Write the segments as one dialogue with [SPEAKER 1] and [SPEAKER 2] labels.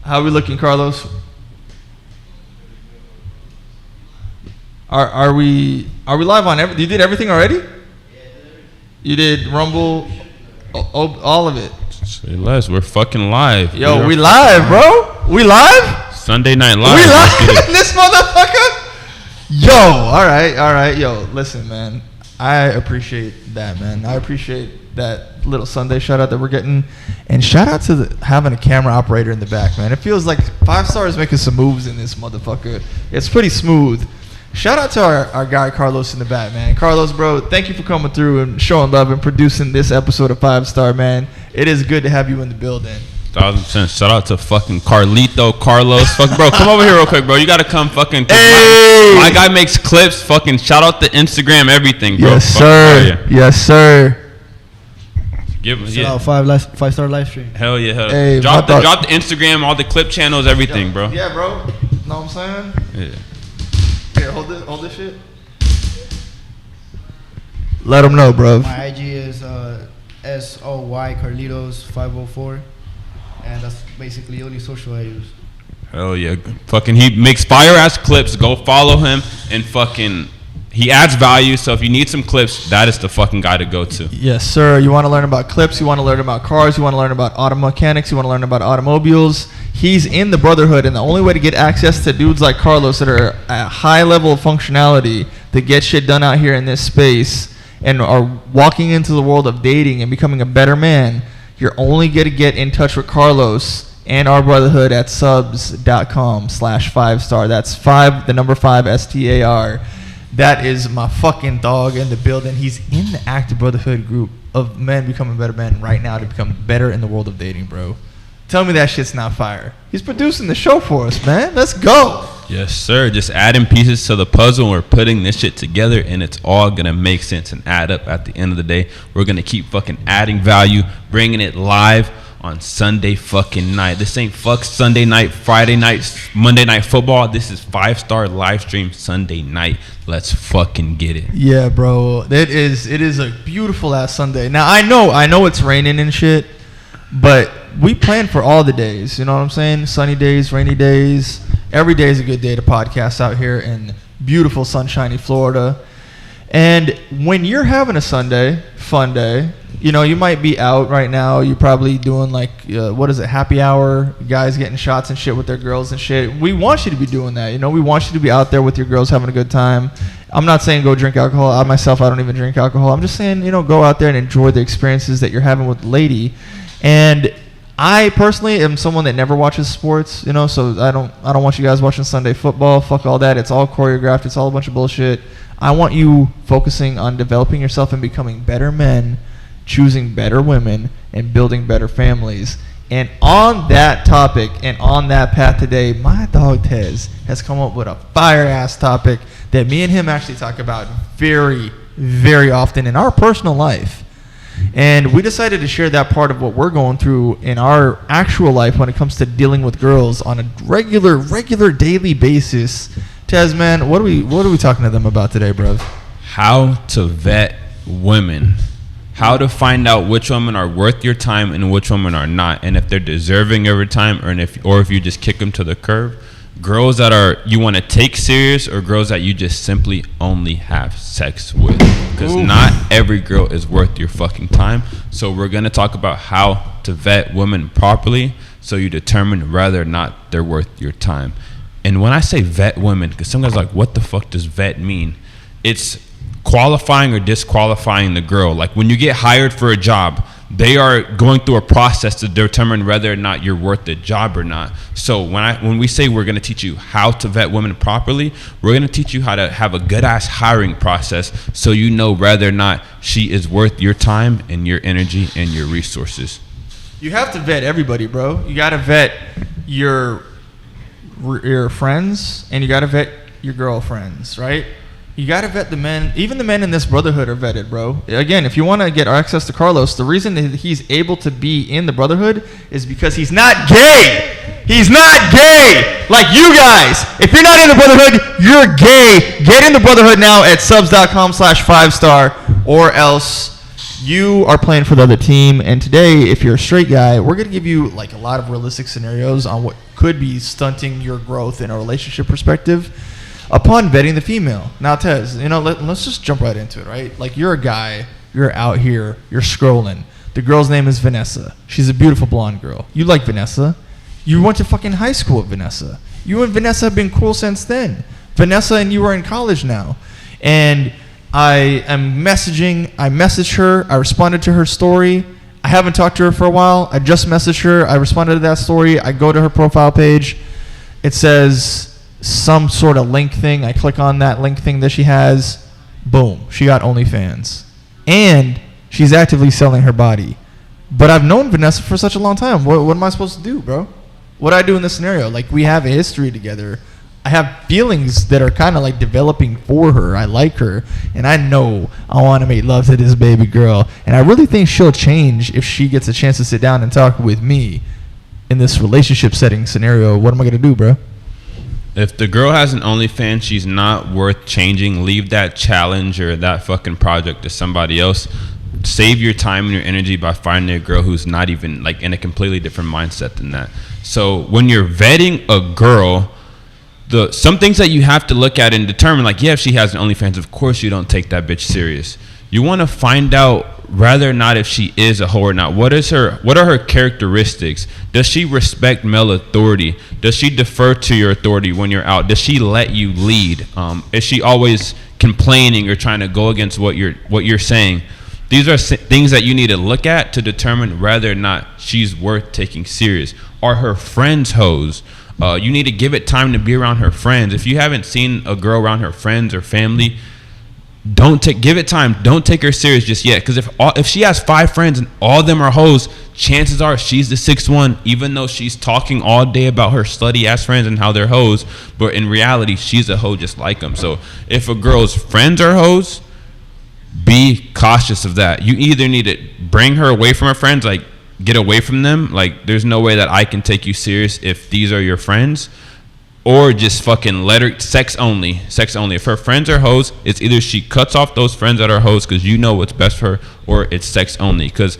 [SPEAKER 1] How are we looking, Carlos? Are we live on everything? You did everything already? You did Rumble, all of it.
[SPEAKER 2] Say less. We're fucking live.
[SPEAKER 1] Yo, we live, bro. We live?
[SPEAKER 2] Sunday Night Live.
[SPEAKER 1] We live in this motherfucker? Yo, all right. Yo, listen, man. I appreciate that, man. I appreciate that little Sunday shout out that we're getting. And shout out to having a camera operator in the back, man. It feels like 5 Star is making some moves in this motherfucker. It's pretty smooth. Shout out to our guy Carlos in the back, man. Carlos, bro, thank you for coming through and showing love and producing this episode of 5 Star, man. It is good to have you in the building.
[SPEAKER 2] 1,000%. Shout out to fucking Carlito, Carlos. Fuck, bro, come over here real quick, bro. You gotta come fucking.
[SPEAKER 1] Hey!
[SPEAKER 2] My guy makes clips. Fucking shout out to Instagram, everything, bro.
[SPEAKER 1] Yes, sir. Yes, sir.
[SPEAKER 3] Shout out 5 Star Livestream.
[SPEAKER 2] Hell yeah, hell.
[SPEAKER 1] Hey,
[SPEAKER 2] drop the Instagram, all the clip channels, everything, bro.
[SPEAKER 1] Yeah, bro. Know what I'm saying?
[SPEAKER 2] Yeah.
[SPEAKER 1] Here, hold this shit. Let them know, bro.
[SPEAKER 3] My IG is SOY Carlitos 504, and that's basically the only social I use.
[SPEAKER 2] Hell yeah. Fucking he makes fire ass clips. Go follow him and fucking he adds value. So if you need some clips, that is the fucking guy to go to.
[SPEAKER 1] Yes, sir. You want to learn about clips, you want to learn about cars, you want to learn about auto mechanics, you want to learn about automobiles. He's in the Brotherhood, and the only way to get access to dudes like Carlos that are at high level of functionality that get shit done out here in this space and are walking into the world of dating and becoming a better man, you're only going to get in touch with Carlos and our Brotherhood at subs.com/5star. That's 5, the number 5, STAR. That is my fucking dog in the building. He's in the active Brotherhood group of men becoming better men right now to become better in the world of dating, bro. Tell me that shit's not fire. He's producing the show for us, man. Let's go.
[SPEAKER 2] Yes, sir. Just adding pieces to the puzzle. We're putting this shit together, and it's all going to make sense and add up at the end of the day. We're going to keep fucking adding value, bringing it live on Sunday fucking night. This ain't fuck Sunday night, Friday night, Monday night football. This is 5 Star Livestream Sunday night. Let's fucking get it.
[SPEAKER 1] Yeah, bro. It is a beautiful ass Sunday. Now, I know it's raining and shit, but we plan for all the days. You know what I'm saying? Sunny days, rainy days. Every day is a good day to podcast out here in beautiful, sunshiny Florida. And when you're having a Sunday, fun day, you know, you might be out right now. You're probably doing like, happy hour, guys getting shots and shit with their girls and shit. We want you to be doing that. You know, we want you to be out there with your girls having a good time. I'm not saying go drink alcohol. I myself, I don't even drink alcohol. I'm just saying, you know, go out there and enjoy the experiences that you're having with the lady. And I personally am someone that never watches sports, you know, so I don't want you guys watching Sunday football. Fuck all that. It's all choreographed. It's all a bunch of bullshit. I want you focusing on developing yourself and becoming better men, choosing better women, and building better families. And on that topic and on that path today, my dog Tez has come up with a fire-ass topic that me and him actually talk about very, very often in our personal life. And we decided to share that part of what we're going through in our actual life when it comes to dealing with girls on a regular daily basis. Tez, man, what are we talking to them about today, bro?
[SPEAKER 2] How to vet women. How to find out which women are worth your time and which women are not, and if they're deserving of your time, or if you just kick them to the curb. Girls that you want to take serious, or girls that you just simply only have sex with, because not every girl is worth your fucking time. So we're going to talk about how to vet women properly so you determine whether or not they're worth your time. And when I say vet women, because some guys are like, what the fuck does vet mean? It's qualifying or disqualifying the girl. Like when you get hired for a job, they are going through a process to determine whether or not you're worth the job or not. So when we say we're going to teach you how to vet women properly, we're going to teach you how to have a good ass hiring process so you know whether or not she is worth your time and your energy and your resources.
[SPEAKER 1] You have to vet everybody, bro. You got to vet your friends, and you got to vet your girlfriends, right? You got to vet the men. Even the men in this Brotherhood are vetted, bro. Again, if you want to get access to Carlos, the reason that he's able to be in the Brotherhood is because he's not gay. He's not gay like you guys. If you're not in the Brotherhood, you're gay. Get in the Brotherhood now at subs.com/5star, or else you are playing for the other team, and today, if you're a straight guy, we're gonna give you like a lot of realistic scenarios on what could be stunting your growth in a relationship perspective upon vetting the female. Now, Tez, let's just jump right into it, right? Like, you're a guy, you're out here, you're scrolling. The girl's name is Vanessa. She's a beautiful blonde girl. You like Vanessa. You went to fucking high school with Vanessa. You and Vanessa have been cool since then. Vanessa and you are in college now. And I am messaging. I messaged her. I responded to her story. I haven't talked to her for a while. I just messaged her. I responded to that story. I go to her profile page. It says some sort of link thing. I click on that link thing that she has. Boom. She got OnlyFans. And she's actively selling her body. But I've known Vanessa for such a long time. What am I supposed to do, bro? What do I do in this scenario? Like, we have a history together. I have feelings that are kind of like developing for her. I like her, and I know I want to make love to this baby girl. And I really think she'll change if she gets a chance to sit down and talk with me in this relationship setting scenario. What am I going to do, bro?
[SPEAKER 2] If the girl has an OnlyFans, she's not worth changing. Leave that challenge or that fucking project to somebody else. Save your time and your energy by finding a girl who's not even like in a completely different mindset than that. So when you're vetting a girl, some things that you have to look at and determine, like, yeah, if she has an OnlyFans, of course you don't take that bitch serious. You want to find out whether or not if she is a hoe or not. What are her characteristics? Does she respect male authority? Does she defer to your authority when you're out? Does she let you lead? Is she always complaining or trying to go against what you're saying? These are things that you need to look at to determine whether or not she's worth taking serious. Are her friends hoes? You need to give it time to be around her friends. If you haven't seen a girl around her friends or family, give it time. Don't take her serious just yet. Because if she has 5 friends and all of them are hoes, chances are she's the 6th one, even though she's talking all day about her slutty ass friends and how they're hoes. But in reality, she's a hoe just like them. So if a girl's friends are hoes, be cautious of that. You either need to bring her away from her friends, like get away from them. Like, there's no way that I can take you serious if these are your friends. Or just fucking let her, sex only. If her friends are hoes, it's either she cuts off those friends that are hoes because you know what's best for her, or it's sex only. Because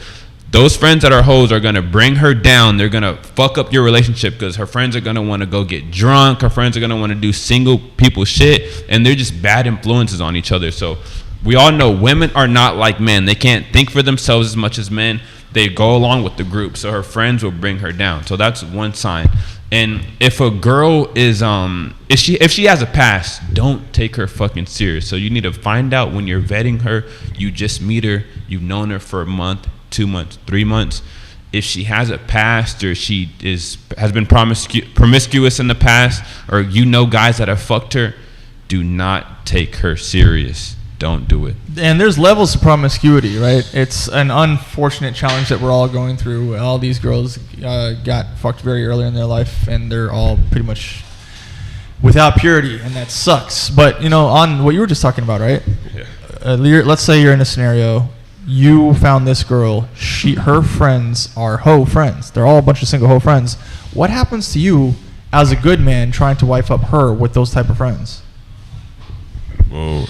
[SPEAKER 2] those friends that are hoes are going to bring her down. They're going to fuck up your relationship because her friends are going to want to go get drunk. Her friends are going to want to do single people shit. And they're just bad influences on each other. So we all know women are not like men. They can't think for themselves as much as men. They go along with the group. So her friends will bring her down. So that's one sign. And if a girl is if she has a past, don't take her fucking serious. So you need to find out when you're vetting her. You just meet her. You've known her for a month, 2 months, 3 months. If she has a past, or she has been promiscuous in the past, or you know guys that have fucked her, do not take her serious. Don't do it.
[SPEAKER 1] And there's levels of promiscuity, right? It's an unfortunate challenge that we're all going through. All these girls got fucked very early in their life, and they're all pretty much without purity, and that sucks. But, on what you were just talking about, right? Yeah. Let's say you're in a scenario. You found this girl. Her friends are hoe friends. They're all a bunch of single hoe friends. What happens to you as a good man trying to wife up her with those type of friends?
[SPEAKER 2] Whoa.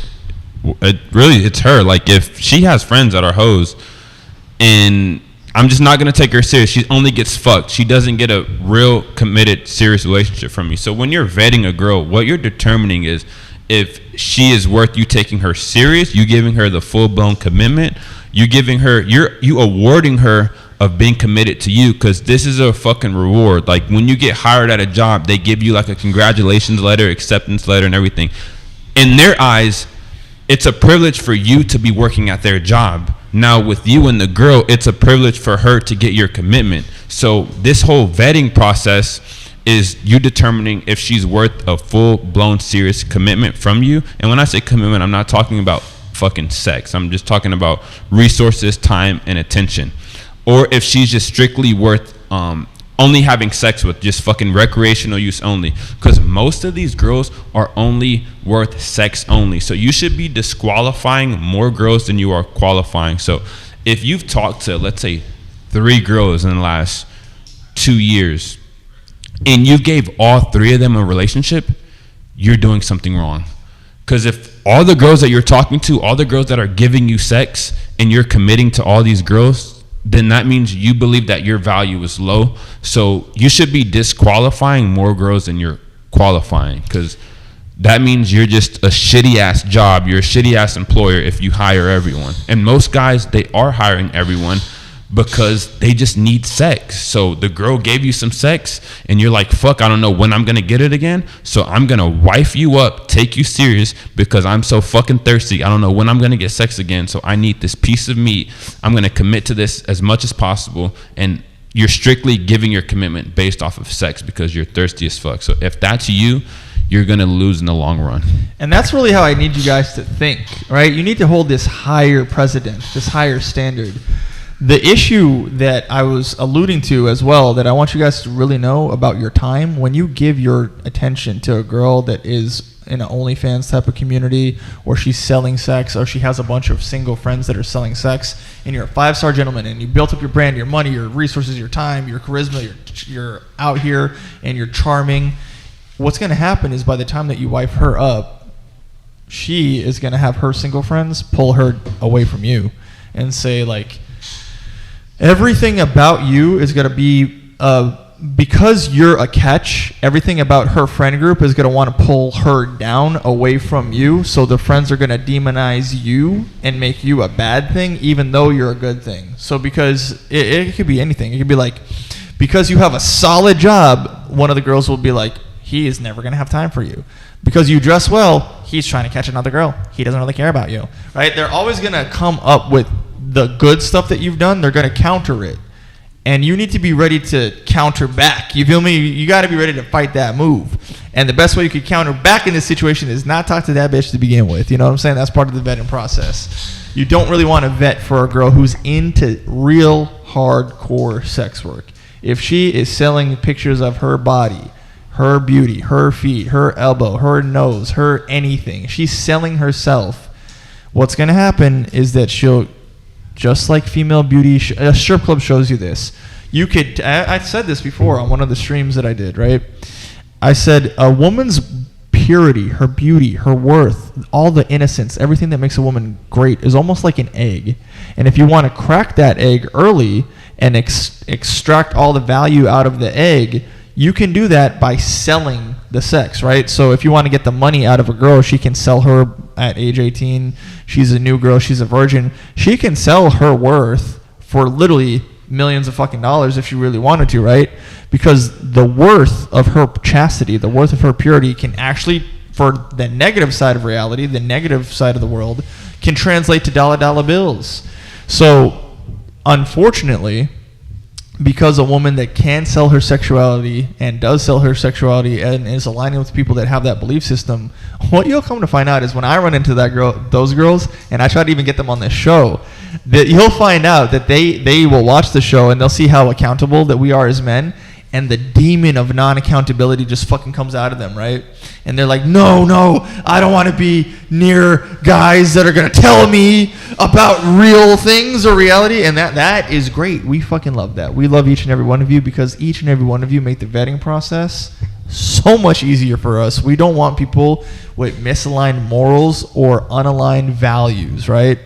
[SPEAKER 2] It's her. Like, if she has friends that are hoes, and I'm just not gonna take her serious. She only gets fucked. She doesn't get a real committed, serious relationship from you. So when you're vetting a girl, what you're determining is if she is worth you taking her serious. You giving her the full blown commitment. You awarding her of being committed to you, because this is a fucking reward. Like, when you get hired at a job, they give you like a congratulations letter, acceptance letter, and everything. In their eyes, it's a privilege for you to be working at their job. Now, with you and the girl, it's a privilege for her to get your commitment. So this whole vetting process is you determining if she's worth a full-blown serious commitment from you. And when I say commitment, I'm not talking about fucking sex. I'm just talking about resources, time, and attention. Or if she's just strictly worth only having sex with, just fucking recreational use only. Because most of these girls are only worth sex only. So you should be disqualifying more girls than you are qualifying. So if you've talked to, let's say, 3 girls in the last 2 years, and you gave all 3 of them a relationship, you're doing something wrong. Because if all the girls that you're talking to, all the girls that are giving you sex, and you're committing to all these girls, then that means you believe that your value is low. So you should be disqualifying more girls than you're qualifying, because that means you're just a shitty ass job. You're a shitty ass employer if you hire everyone. And most guys, they are hiring everyone because they just need sex. So the girl gave you some sex and you're like, fuck, I don't know when I'm gonna get it again, so I'm gonna wife you up, take you serious, because I'm so fucking thirsty. I don't know when I'm gonna get sex again, so I need this piece of meat. I'm gonna commit to this as much as possible. And you're strictly giving your commitment based off of sex because you're thirsty as fuck. So if that's you, you're going to lose in the long run.
[SPEAKER 1] And that's really how I need you guys to think, right? You need to hold this higher precedent, this higher standard. The issue that I was alluding to as well, that I want you guys to really know about your time, when you give your attention to a girl that is in an OnlyFans type of community, or she's selling sex, or she has a bunch of single friends that are selling sex, and you're a 5-star gentleman, and you built up your brand, your money, your resources, your time, your charisma, you're out here, and you're charming, what's going to happen is by the time that you wife her up, she is going to have her single friends pull her away from you and say, like, everything about you is going to be, because you're a catch, everything about her friend group is going to want to pull her down away from you. So the friends are going to demonize you and make you a bad thing, even though you're a good thing. So because it could be anything. It could be like, because you have a solid job, one of the girls will be like, he is never going to have time for you. Because you dress well, he's trying to catch another girl. He doesn't really care about you, right? They're always going to come up with the good stuff that you've done. They're going to counter it. And you need to be ready to counter back. You feel me? You got to be ready to fight that move. And the best way you could counter back in this situation is not talk to that bitch to begin with. You know what I'm saying? That's part of the vetting process. You don't really want to vet for a girl who's into real hardcore sex work. If she is selling pictures of her body, her beauty, her feet, her elbow, her nose, her anything, she's selling herself, what's going to happen is that she'll, just like female beauty, a strip club shows you this. You could, I said this before on one of the streams that I did, right? I said a woman's purity, her beauty, her worth, all the innocence, everything that makes a woman great is almost like an egg. And if you want to crack that egg early and extract all the value out of the egg, you can do that by selling the sex, right? So if you want to get the money out of a girl, she can sell her at age 18. She's a new girl. She's a virgin. She can sell her worth for literally millions of fucking dollars if she really wanted to, right? Because the worth of her chastity, the worth of her purity can actually, for the negative side of reality, the negative side of the world, can translate to dollar bills. So unfortunately, because a woman that can sell her sexuality and does sell her sexuality and is aligning with people that have that belief system, what you'll come to find out is when I run into those girls, and I try to even get them on this show, that you'll find out that they will watch the show and they'll see how accountable that we are as men, and the demon of non-accountability just fucking comes out of them, right? And they're like, no, I don't want to be near guys that are going to tell me about real things or reality. And that is great. We fucking love that. We love each and every one of you because each and every one of you make the vetting process so much easier for us. We don't want people with misaligned morals or unaligned values, right?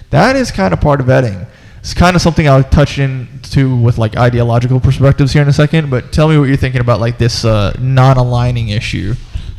[SPEAKER 1] That is kind of part of vetting. It's kind of something I'll touch into with like ideological perspectives here in a second, but tell me what you're thinking about like this non-aligning issue.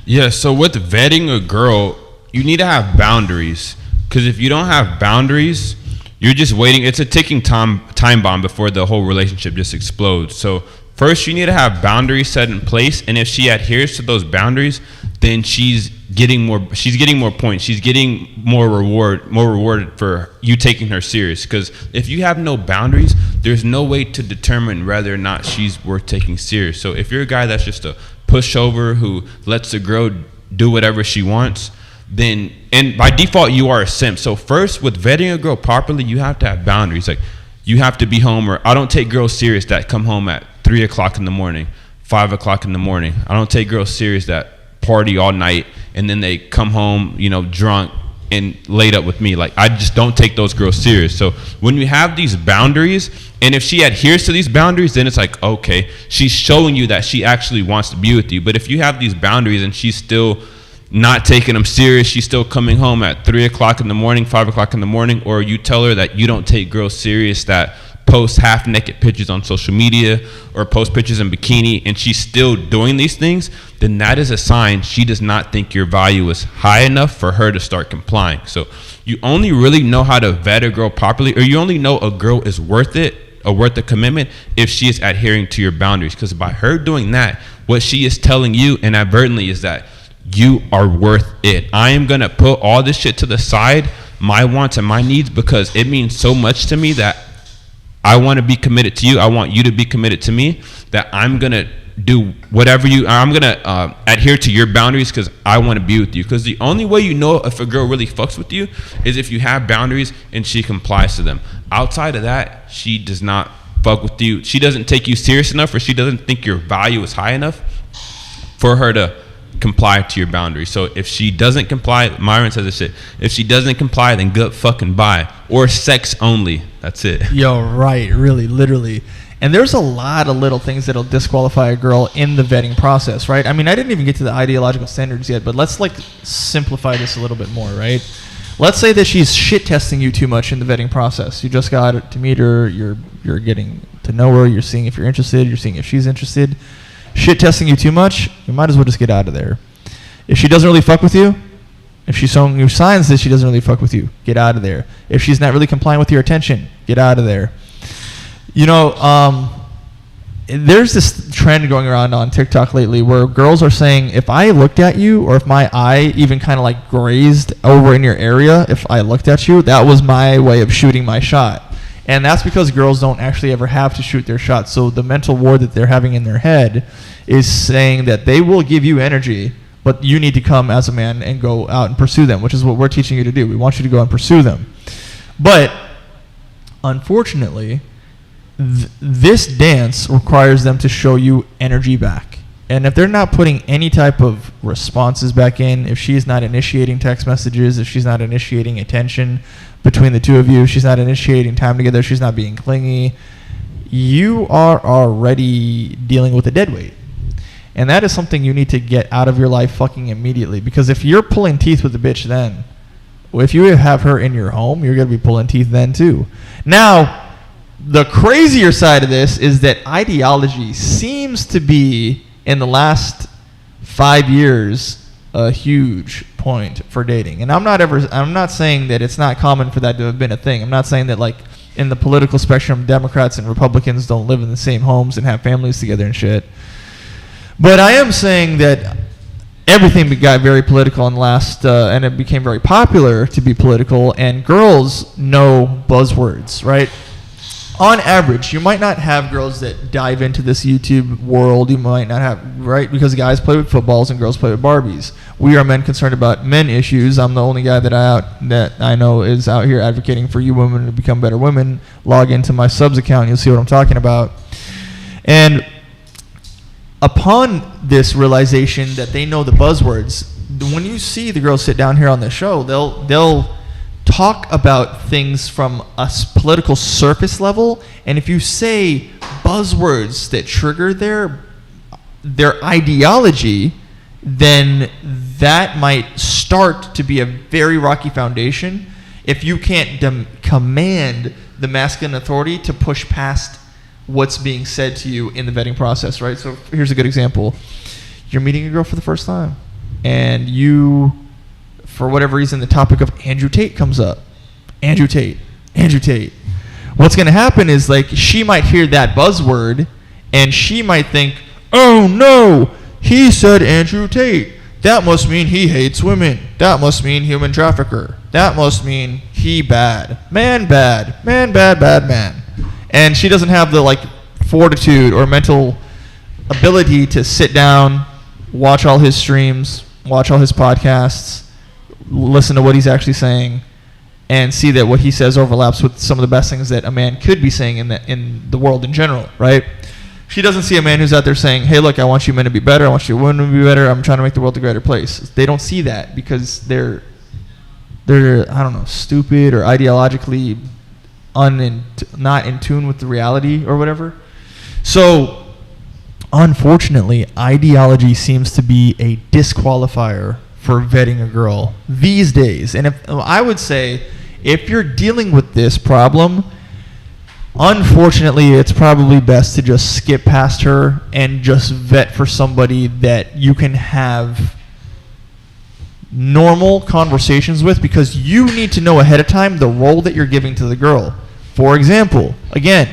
[SPEAKER 2] Yeah, so with vetting a girl, you need to have boundaries, because if you don't have boundaries, you're just waiting. It's a ticking time bomb before the whole relationship just explodes. So first you need to have boundaries set in place, and if she adheres to those boundaries, then she's getting more points. She's getting more rewarded for you taking her serious. Because if you have no boundaries, there's no way to determine whether or not she's worth taking serious. So if you're a guy that's just a pushover who lets the girl do whatever she wants, then, and by default you are a simp. So first, with vetting a girl properly, you have to have boundaries. Like, you have to be home, or I don't take girls serious that come home at 3 o'clock in the morning, 5 o'clock in the morning. I don't take girls serious that party all night and then they come home, drunk and laid up with me. Like, I just don't take those girls serious. So when you have these boundaries, and if she adheres to these boundaries, then it's like, okay, she's showing you that she actually wants to be with you. But if you have these boundaries and she's still not taking them serious. She's still coming home at 3 o'clock in the morning, 5 o'clock in the morning, or you tell her that you don't take girls serious that post half naked pictures on social media or post pictures in bikini, and she's still doing these things, then that is a sign she does not think your value is high enough for her to start complying. So you only really know how to vet a girl properly, or you only know a girl is worth it or worth the commitment if she is adhering to your boundaries. Because by her doing that, what she is telling you inadvertently is that you are worth it. I am going to put all this shit to the side, my wants and my needs, because it means so much to me that I want to be committed to you. I want you to be committed to me, that I'm going to do whatever I'm going to adhere to your boundaries because I want to be with you. Because the only way you know if a girl really fucks with you is if you have boundaries and she complies to them. Outside of that, she does not fuck with you. She doesn't take you serious enough, or she doesn't think your value is high enough for her to comply to your boundaries. So if she doesn't comply, Myron says this shit, if she doesn't comply, then good fucking bye. Or sex only. That's it.
[SPEAKER 1] Yo, right, really, literally. And there's a lot of little things that'll disqualify a girl in the vetting process, right? I mean, I didn't even get to the ideological standards yet, but let's like simplify this a little bit more, right? Let's say that she's shit testing you too much in the vetting process. You just got to meet her, you're getting to know her, you're seeing if you're interested, you're seeing if she's interested. Shit testing you too much, you might as well just get out of there. If she doesn't really fuck with you, if she's showing you signs that she doesn't really fuck with you, get out of there. If she's not really complying with your attention, get out of there. You know, there's this trend going around on TikTok lately where girls are saying, if I looked at you, or if my eye even kind of like grazed over in your area, if I looked at you, that was my way of shooting my shot. And that's because girls don't actually ever have to shoot their shot. So the mental war that they're having in their head is saying that they will give you energy, but you need to come as a man and go out and pursue them, which is what we're teaching you to do. We want you to go and pursue them. But unfortunately, this dance requires them to show you energy back. And if they're not putting any type of responses back in, if she's not initiating text messages, if she's not initiating attention between the two of you, if she's not initiating time together, she's not being clingy, you are already dealing with a dead weight. And that is something you need to get out of your life fucking immediately. Because if you're pulling teeth with a bitch then, if you have her in your home, you're going to be pulling teeth then too. Now, the crazier side of this is that ideology seems to be, in the last 5 years, a huge point for dating. And I'm not saying that it's not common for that to have been a thing. I'm not saying that like in the political spectrum, Democrats and Republicans don't live in the same homes and have families together and shit. But I am saying that everything got very political in the last, and it became very popular to be political, and girls know buzzwords, right? On average, you might not have girls that dive into this YouTube world. You might not have, right? Because guys play with footballs and girls play with Barbies. We are men concerned about men issues. I'm the only guy that I know is out here advocating for you women to become better women. Log into my subs account and you'll see what I'm talking about. And upon this realization that they know the buzzwords, when you see the girls sit down here on the show, they'll talk about things from a political surface level, and if you say buzzwords that trigger their ideology, then that might start to be a very rocky foundation if you can't command the masculine authority to push past what's being said to you in the vetting process, right? So here's a good example. You're meeting a girl for the first time, and you, for whatever reason, the topic of Andrew Tate comes up. Andrew Tate. What's going to happen is, like, she might hear that buzzword, and she might think, oh no, he said Andrew Tate. That must mean he hates women. That must mean human trafficker. That must mean he bad. Man bad. Man bad, bad man. And she doesn't have the, like, fortitude or mental ability to sit down, watch all his streams, watch all his podcasts, listen to what he's actually saying, and see that what he says overlaps with some of the best things that a man could be saying in the world in general, right? She doesn't see a man who's out there saying, hey, look, I want you men to be better, I want you women to be better, I'm trying to make the world a greater place. They don't see that because they're I don't know, stupid or ideologically not in tune with the reality or whatever. So unfortunately, ideology seems to be a disqualifier for vetting a girl these days. And I would say, if you're dealing with this problem, unfortunately, it's probably best to just skip past her and just vet for somebody that you can have normal conversations with, because you need to know ahead of time the role that you're giving to the girl. For example, again,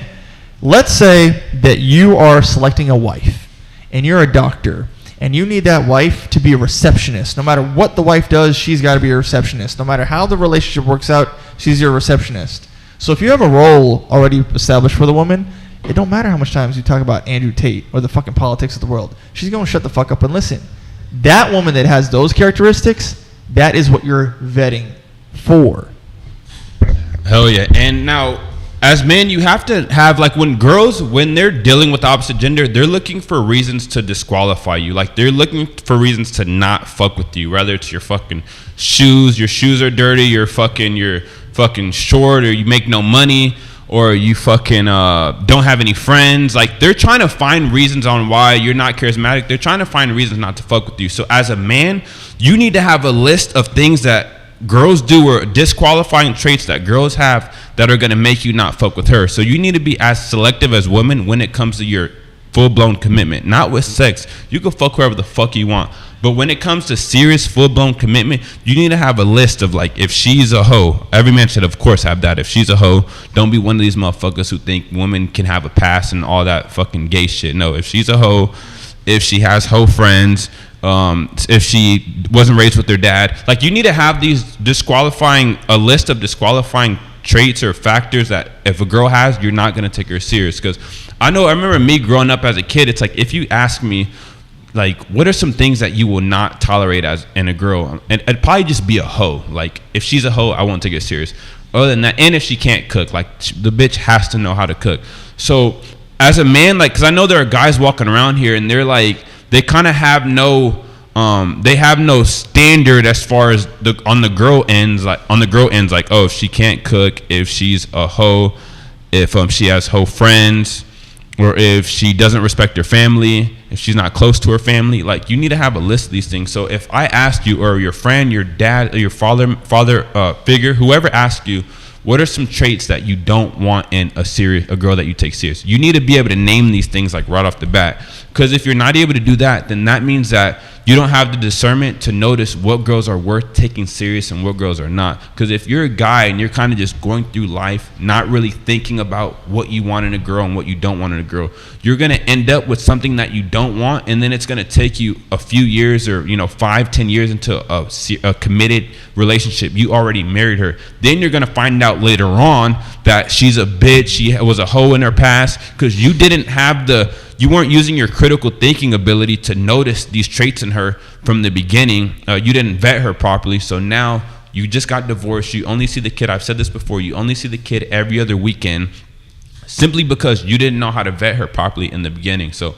[SPEAKER 1] let's say that you are selecting a wife and you're a doctor and you need that wife to be a receptionist. No matter what the wife does, she's got to be a receptionist. No matter how the relationship works out, she's your receptionist. So if you have a role already established for the woman, it don't matter how much times you talk about Andrew Tate or the fucking politics of the world. She's going to shut the fuck up and listen. That woman that has those characteristics, that is what you're vetting for.
[SPEAKER 2] Hell yeah. And now, as men, you have to have, like, when they're dealing with the opposite gender, they're looking for reasons to disqualify you. Like, they're looking for reasons to not fuck with you, whether it's your fucking shoes, your shoes are dirty, you're fucking short, or you make no money, or you fucking don't have any friends. Like, they're trying to find reasons on why you're not charismatic. They're trying to find reasons not to fuck with you. So as a man, you need to have a list of things that girls do, or disqualifying traits that girls have that are going to make you not fuck with her. So you need to be as selective as women when it comes to your full-blown commitment. Not with sex. You can fuck whoever the fuck you want. But when it comes to serious full-blown commitment, you need to have a list of, like, if she's a hoe, every man should of course have that. If she's a hoe, don't be one of these motherfuckers who think women can have a pass and all that fucking gay shit. No, if she's a hoe, if she has hoe friends, if she wasn't raised with her dad, like, you need to have a list of disqualifying traits or factors that if a girl has, you're not going to take her serious. Because I remember me growing up as a kid, it's like, if you ask me, like, what are some things that you will not tolerate as in a girl, and it'd probably just be a hoe. Like, if she's a hoe, I won't take her serious. Other than that, and if she can't cook, like, the bitch has to know how to cook. So as a man, like, because I know there are guys walking around here and they're like, they kind of have no standard as far as on the girl ends, like, oh, if she can't cook, if she's a hoe, if she has hoe friends, or if she doesn't respect her family, if she's not close to her family. Like, you need to have a list of these things. So if I ask you, or your friend, your dad, or your father figure, whoever asks you, what are some traits that you don't want in a girl that you take serious? You need to be able to name these things, like, right off the bat. Because if you're not able to do that, then that means that you don't have the discernment to notice what girls are worth taking serious and what girls are not. Because if you're a guy and you're kind of just going through life, not really thinking about what you want in a girl and what you don't want in a girl, you're going to end up with something that you don't want, and then it's going to take you a few years, or 5-10 years into a committed relationship. You already married her. Then you're going to find out later on that she's a bitch, she was a hoe in her past, because you weren't using your critical thinking ability to notice these traits in her from the beginning. You didn't vet her properly. So now you just got divorced. You only see the kid. I've said this before. You only see the kid every other weekend, simply because you didn't know how to vet her properly in the beginning. So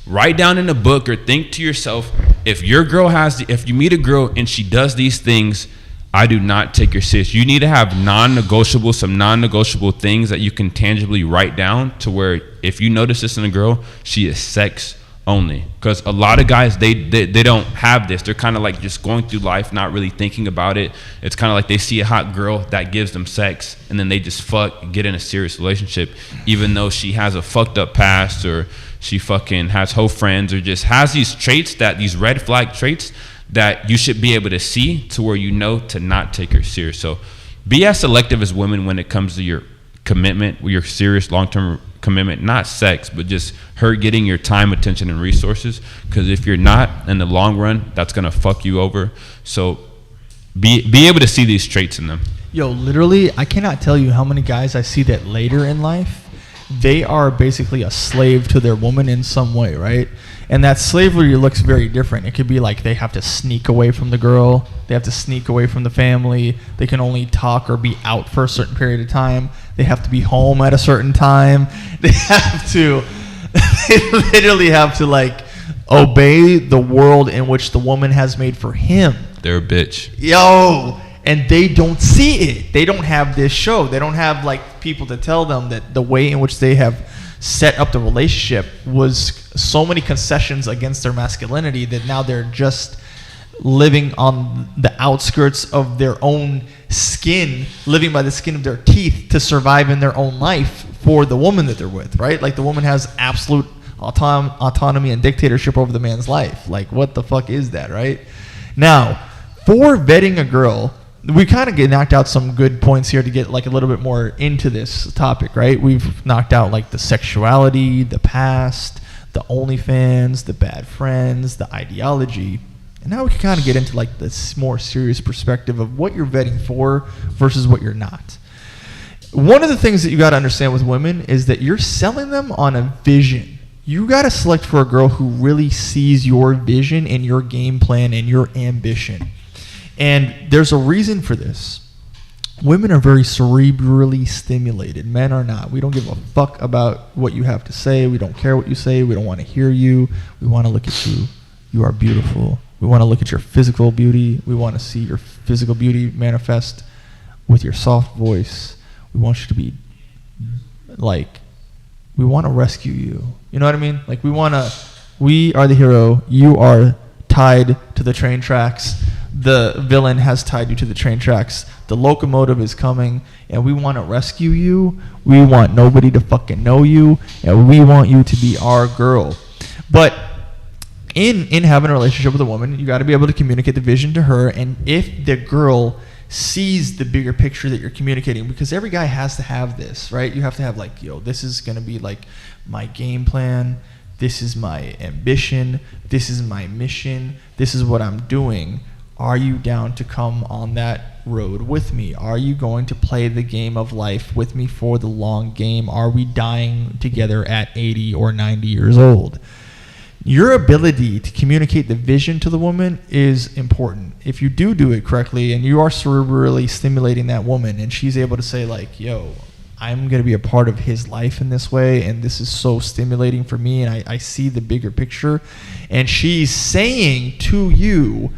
[SPEAKER 2] write down in a book, or think to yourself, if you meet a girl and she does these things, I do not take her serious. You need to have some non-negotiable things that you can tangibly write down, to where if you notice this in a girl, she is sex only. Because a lot of guys, they don't have this. They're kind of like just going through life, not really thinking about it. It's kind of like they see a hot girl that gives them sex, and then they just get in a serious relationship, even though she has a fucked up past, or she fucking has hoe friends, or just has these red flag traits that you should be able to see, to where to not take her serious. So be as selective as women when it comes to your commitment, your serious long-term commitment, not sex, but just her getting your time, attention, and resources. Because if you're not, in the long run, that's going to fuck you over. So be able to see these traits in them.
[SPEAKER 1] Yo, literally, I cannot tell you how many guys I see that later in life, they are basically a slave to their woman in some way, right? And that slavery looks very different. It could be like they have to sneak away from the girl. They have to sneak away from the family. They can only talk or be out for a certain period of time. They have to be home at a certain time. They literally have to, like, obey the world in which the woman has made for him.
[SPEAKER 2] They're a bitch.
[SPEAKER 1] Yo, and they don't see it. They don't have this show. They don't have, like, people to tell them that the way in which they have set up the relationship was so many concessions against their masculinity that now they're just living on the outskirts of their own skin, living by the skin of their teeth to survive in their own life for the woman that they're with, right? Like the woman has absolute autonomy and dictatorship over the man's life. Like what the fuck is that, right? Now, for vetting a girl, we kind of knocked out some good points here to get like a little bit more into this topic, right? We've knocked out like the sexuality, the past, the OnlyFans, the bad friends, the ideology. And now we can kind of get into like this more serious perspective of what you're vetting for versus what you're not. One of the things that you got to understand with women is that you're selling them on a vision. You got to select for a girl who really sees your vision and your game plan and your ambition. And there's a reason for this. Women are very cerebrally stimulated. Men are not. We don't give a fuck about what you have to say. We don't care what you say. We don't want to hear you. We want to look at you. You are beautiful. We want to look at your physical beauty. We want to see your physical beauty manifest with your soft voice. We want you to be like, we want to rescue you. You know what I mean? Like we are the hero. You are tied to the train tracks. The villain has tied you to the train tracks. The locomotive is coming, and we want to rescue you. We want nobody to fucking know you, and we want you to be our girl. But in having a relationship with a woman, you got to be able to communicate the vision to her, and if the girl sees the bigger picture that you're communicating, because every guy has to have this, right? You have to have like, yo, this is going to be like my game plan. This is my ambition. This is my mission. This is what I'm doing. Are you down to come on that road with me? Are you going to play the game of life with me for the long game? Are we dying together at 80 or 90 years old? Your ability to communicate the vision to the woman is important. If you do it correctly and you are cerebrally stimulating that woman and she's able to say like, yo, I'm going to be a part of his life in this way, and this is so stimulating for me, and I see the bigger picture, and she's saying to you,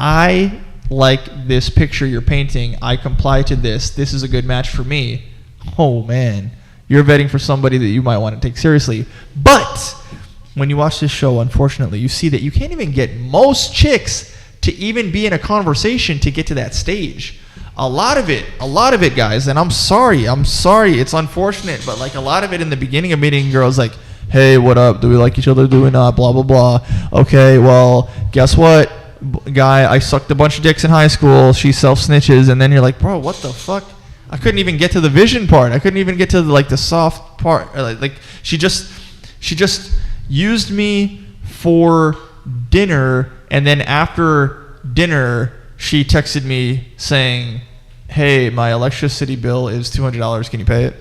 [SPEAKER 1] I like this picture you're painting. I comply to this. This is a good match for me. Oh, man. You're vetting for somebody that you might want to take seriously. But when you watch this show, unfortunately, you see that you can't even get most chicks to even be in a conversation to get to that stage. A lot of it, guys, and I'm sorry. It's unfortunate, but like a lot of it in the beginning of meeting girls, like, hey, what up? Do we like each other? Do we not? Blah, blah, blah. Okay, well, guess what? Guy, I sucked a bunch of dicks in high school. She self-snitches, and then you're like, bro, what the fuck? I couldn't even get to the vision part. I couldn't even get to the soft part. Like she just used me for dinner, and then after dinner, she texted me saying, hey, my electricity bill is $200. Can you pay it?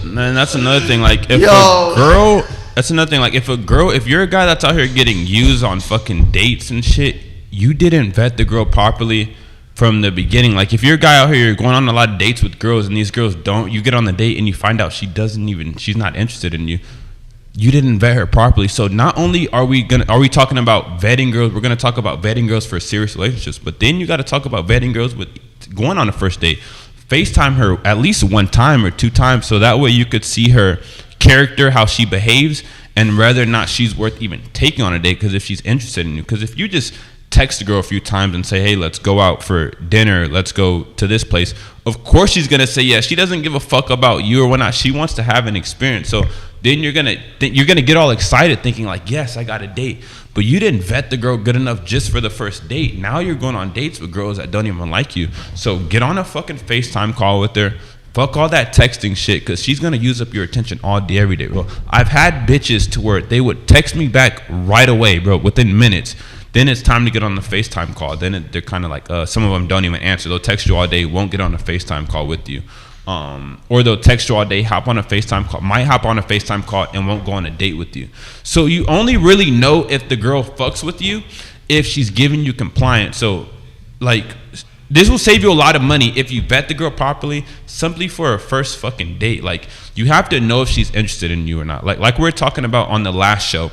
[SPEAKER 2] And that's another thing. Like if if you're a guy that's out here getting used on fucking dates and shit, you didn't vet the girl properly from the beginning. Like if you're a guy out here, you're going on a lot of dates with girls, and these girls you get on the date and you find out she's not interested in you. You didn't vet her properly. So not only are we talking about vetting girls, we're gonna talk about vetting girls for serious relationships, but then you got to talk about vetting girls with going on a first date. FaceTime her at least one time or two times, so that way you could see her character, how she behaves, and whether or not she's worth even taking on a date. Because if she's interested in you, because if you just text a girl a few times and say, hey, let's go out for dinner, let's go to this place, of course she's gonna say yes. She doesn't give a fuck about you or whatnot. She wants to have an experience. So then you're gonna get all excited thinking like, yes, I got a date, but you didn't vet the girl good enough just for the first date. Now you're going on dates with girls that don't even like you. So get on a fucking FaceTime call with her. Fuck all that texting shit, because she's gonna use up your attention all day, every day, bro. I've had bitches to where they would text me back right away, bro, within minutes. Then it's time to get on the FaceTime call. Then they're kind of like, some of them don't even answer. They'll text you all day, won't get on a FaceTime call with you. Or they'll text you all day, hop on a FaceTime call, might hop on a FaceTime call and won't go on a date with you. So you only really know if the girl fucks with you if she's giving you compliance. So like, this will save you a lot of money if you vet the girl properly, simply for a first fucking date. Like, you have to know if she's interested in you or not. Like we were talking about on the last show,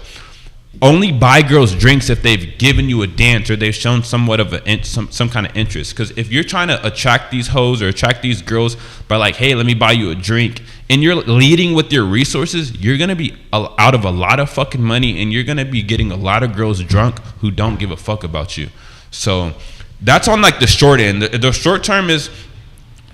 [SPEAKER 2] only buy girls drinks if they've given you a dance or they've shown somewhat of some kind of interest. Because if you're trying to attract these hoes or attract these girls by like, hey, let me buy you a drink, and you're leading with your resources, you're gonna be out of a lot of fucking money, and you're gonna be getting a lot of girls drunk who don't give a fuck about you. So that's on like the short end. The short term is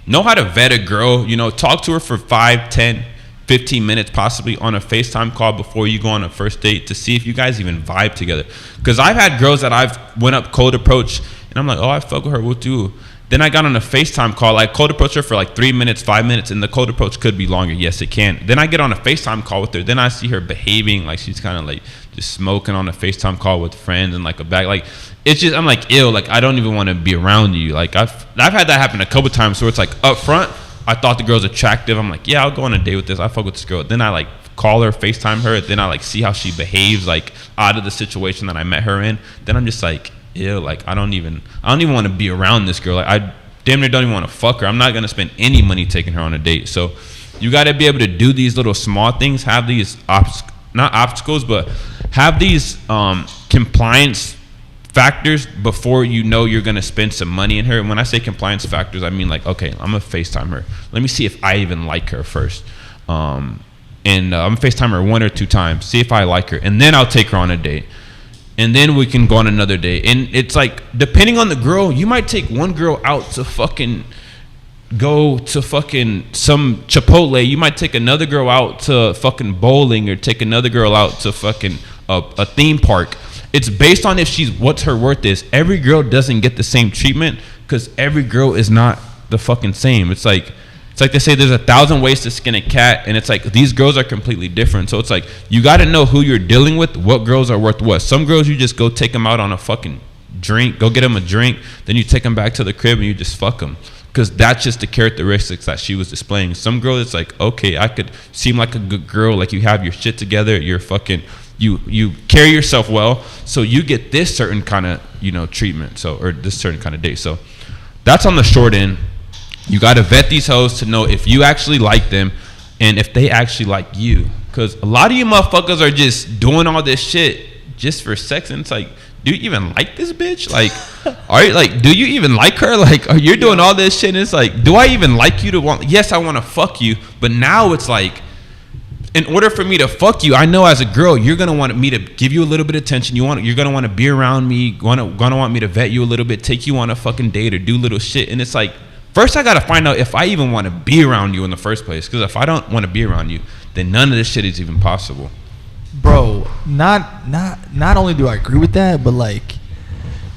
[SPEAKER 2] know how to vet a girl. You know, talk to her for 5, 10, 15 minutes possibly on a FaceTime call before you go on a first date to see if you guys even vibe together. Because I've had girls that I've went up cold approach and I'm like, oh, I fuck with her, we'll do. Then I got on a FaceTime call, like cold approach her for like 3 minutes, 5 minutes, and the cold approach could be longer. Yes, it can. Then I get on a FaceTime call with her. Then I see her behaving like she's kind of like just smoking on a FaceTime call with friends and like a bag. Like, it's just, I'm like, ew, like I don't even want to be around you. Like I've had that happen a couple times where it's like up front, I thought the girl's attractive. I'm like, yeah, I'll go on a date with this. I fuck with this girl. Then I like call her, FaceTime her. Then I like see how she behaves like out of the situation that I met her in. Then I'm just like, ew, like I don't even want to be around this girl. Like I damn near don't even want to fuck her. I'm not gonna spend any money taking her on a date. So you got to be able to do these little small things. Have these not obstacles, but have these compliance factors before you know you're gonna spend some money in her. And when I say compliance factors, I mean like, okay, I'm gonna FaceTime her. Let me see if I even like her first. I'm gonna FaceTime her 1 or 2 times, see if I like her, and then I'll take her on a date. And then we can go on another date. And it's like, depending on the girl, you might take one girl out to fucking go to fucking some Chipotle. You might take another girl out to fucking bowling, or take another girl out to fucking a theme park. It's based on what her worth is. Every girl doesn't get the same treatment because every girl is not the fucking same. It's like they say there's 1,000 ways to skin a cat, and it's like these girls are completely different. So it's like you got to know who you're dealing with, what girls are worth what. Some girls you just go take them out on a fucking drink, go get them a drink, then you take them back to the crib and you just fuck them. Because that's just the characteristics that she was displaying. Some girls, it's like, okay, I could seem like a good girl, like you have your shit together, you're fucking, you carry yourself well, so you get this certain kind of, treatment, so, or this certain kind of date. So that's on the short end. You got to vet these hoes to know if you actually like them and if they actually like you. Because a lot of you motherfuckers are just doing all this shit just for sex, and it's like, do you even like this bitch? Like, are you like, do you even like her? Like, are you doing all this shit? And it's like, do I even like you to want? Yes, I want to fuck you, but now it's like, in order for me to fuck you, I know as a girl, you're gonna want me to give you a little bit of attention. You're gonna want to be around me. Gonna want me to vet you a little bit, take you on a fucking date, or do little shit. And it's like, first I gotta find out if I even want to be around you in the first place. Because if I don't want to be around you, then none of this shit is even possible.
[SPEAKER 1] Bro, not only do I agree with that, but like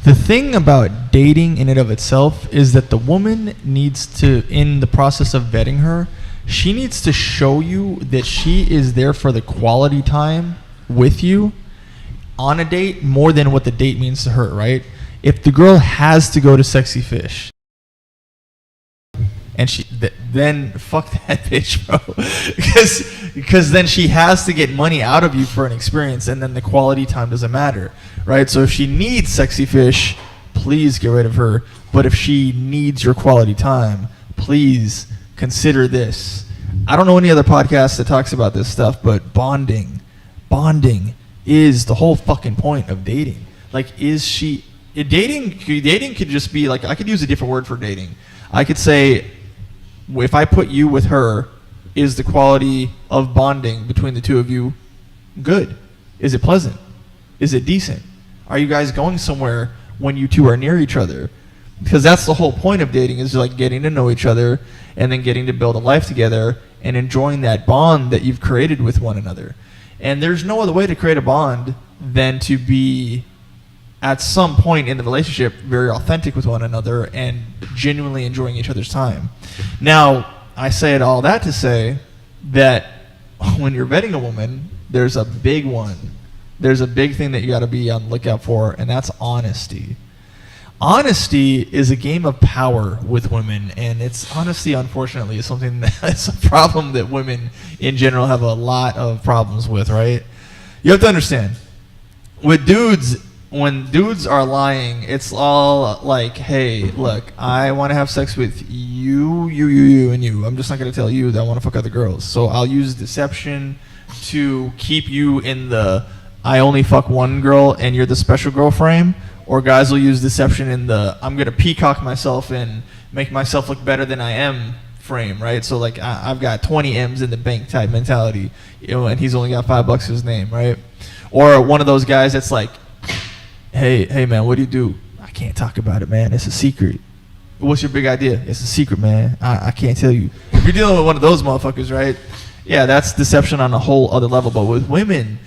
[SPEAKER 1] the thing about dating in and of itself is that the woman needs to, in the process of vetting her, she needs to show you that she is there for the quality time with you on a date more than what the date means to her, right? If the girl has to go to Sexy Fish, and then fuck that bitch, bro, because then she has to get money out of you for an experience, and then the quality time doesn't matter, right? So if she needs Sexy Fish, please get rid of her. But if she needs your quality time, please consider this. I don't know any other podcast that talks about this stuff, but bonding is the whole fucking point of dating. Like, dating could just be like, I could use a different word for dating. I could say, if I put you with her, is the quality of bonding between the two of you good? Is it pleasant? Is it decent? Are you guys going somewhere when you two are near each other? Because that's the whole point of dating, is like getting to know each other and then getting to build a life together and enjoying that bond that you've created with one another. And there's no other way to create a bond than to be, at some point in the relationship, very authentic with one another and genuinely enjoying each other's time. Now, I say it all that to say that when you're vetting a woman, there's a big one. There's a big thing that you got to be on the lookout for, and that's honesty. Honesty is a game of power with women, and honesty, unfortunately, is something that's a problem that women in general have a lot of problems with, right? You have to understand, with dudes, when dudes are lying, it's all like, hey, look, I want to have sex with you, and you. I'm just not going to tell you that I want to fuck other girls. So I'll use deception to keep you in the I only fuck one girl and you're the special girl frame. Or guys will use deception in the I'm going to peacock myself and make myself look better than I am frame, right? So like I've got 20 M's in the bank type mentality, and he's only got $5 to his name, right? Or one of those guys that's like, hey man, what do you do? I can't talk about it, man. It's a secret. What's your big idea? It's a secret, man. I can't tell you. If you're dealing with one of those motherfuckers, right? Yeah, that's deception on a whole other level. But with women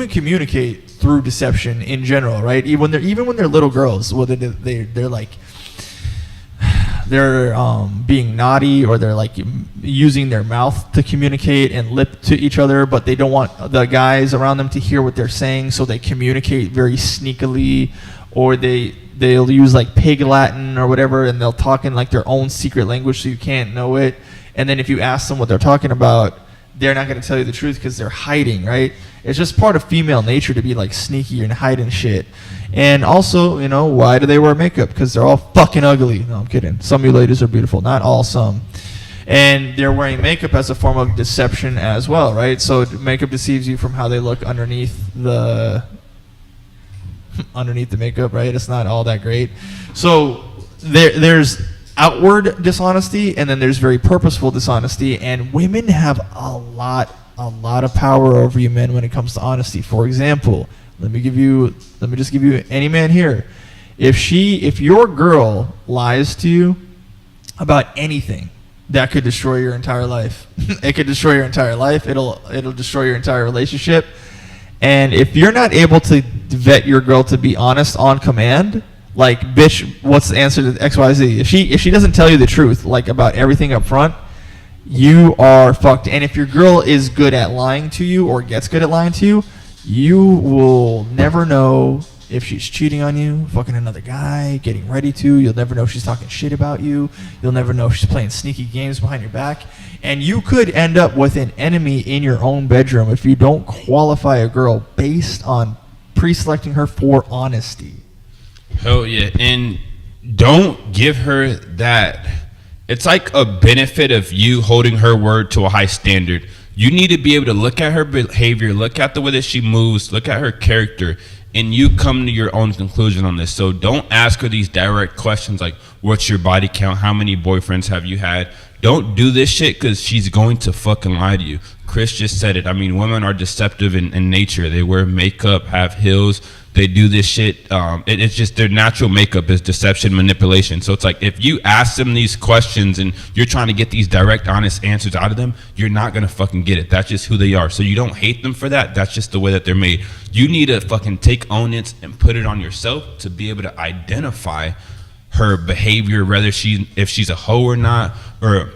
[SPEAKER 1] communicate through deception in general, right? Even when they're little girls, whether they're like they're being naughty, or they're like using their mouth to communicate and lip to each other, but they don't want the guys around them to hear what they're saying, so they communicate very sneakily, or they'll use like pig Latin or whatever, and they'll talk in like their own secret language so you can't know it. And then if you ask them what they're talking about, they're not going to tell you the truth because they're hiding, right? It's just part of female nature to be like sneaky and hiding shit. And also, why do they wear makeup? Because they're all fucking ugly. No, I'm kidding. Some of you ladies are beautiful. Not all, some. And they're wearing makeup as a form of deception as well, right? So makeup deceives you from how they look underneath the makeup, right? It's not all that great. So there's outward dishonesty, and then there's very purposeful dishonesty, and women have a lot of power over you men when it comes to honesty. For example, let me just give you any man here. If your girl lies to you about anything, that could destroy your entire life. It could destroy your entire life. It'll destroy your entire relationship. And if you're not able to vet your girl to be honest on command, like, bitch, what's the answer to XYZ? If she doesn't tell you the truth, like, about everything up front, you are fucked. And if your girl is good at lying to you, or gets good at lying to you, you will never know if she's cheating on you, fucking another guy, getting ready to. You'll never know if she's talking shit about you. You'll never know if she's playing sneaky games behind your back. And you could end up with an enemy in your own bedroom if you don't qualify a girl based on pre-selecting her for honesty.
[SPEAKER 2] Hell yeah. And don't give her that. It's like a benefit of you holding her word to a high standard. You need to be able to look at her behavior, look at the way that she moves, look at her character, and you come to your own conclusion on this. So don't ask her these direct questions like, what's your body count? How many boyfriends have you had? Don't do this shit, because she's going to fucking lie to you. Chris just said it. I mean, women are deceptive in nature. They wear makeup, have heels. They do this shit. It's just their natural makeup is deception, manipulation. So it's like, if you ask them these questions and you're trying to get these direct, honest answers out of them, you're not going to fucking get it. That's just who they are. So you don't hate them for that. That's just the way that they're made. You need to fucking take onus and put it on yourself to be able to identify her behavior, whether if she's a hoe or not, or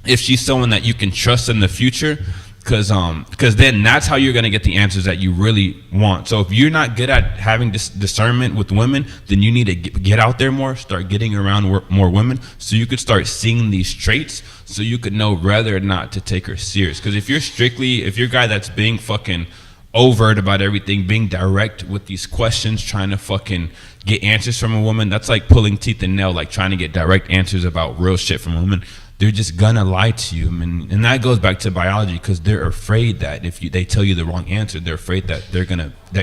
[SPEAKER 2] if she's someone that you can trust in the future. Because then that's how you're going to get the answers that you really want. So if you're not good at having this discernment with women, then you need to get out there more, start getting around more women, so you could start seeing these traits, so you could know whether or not to take her serious. Because if you're a guy that's being fucking overt about everything, being direct with these questions, trying to fucking get answers from a woman, that's like pulling teeth and nail, like trying to get direct answers about real shit from a woman. They're just gonna lie to you, and that goes back to biology, because they're afraid that if they tell you the wrong answer, they're afraid that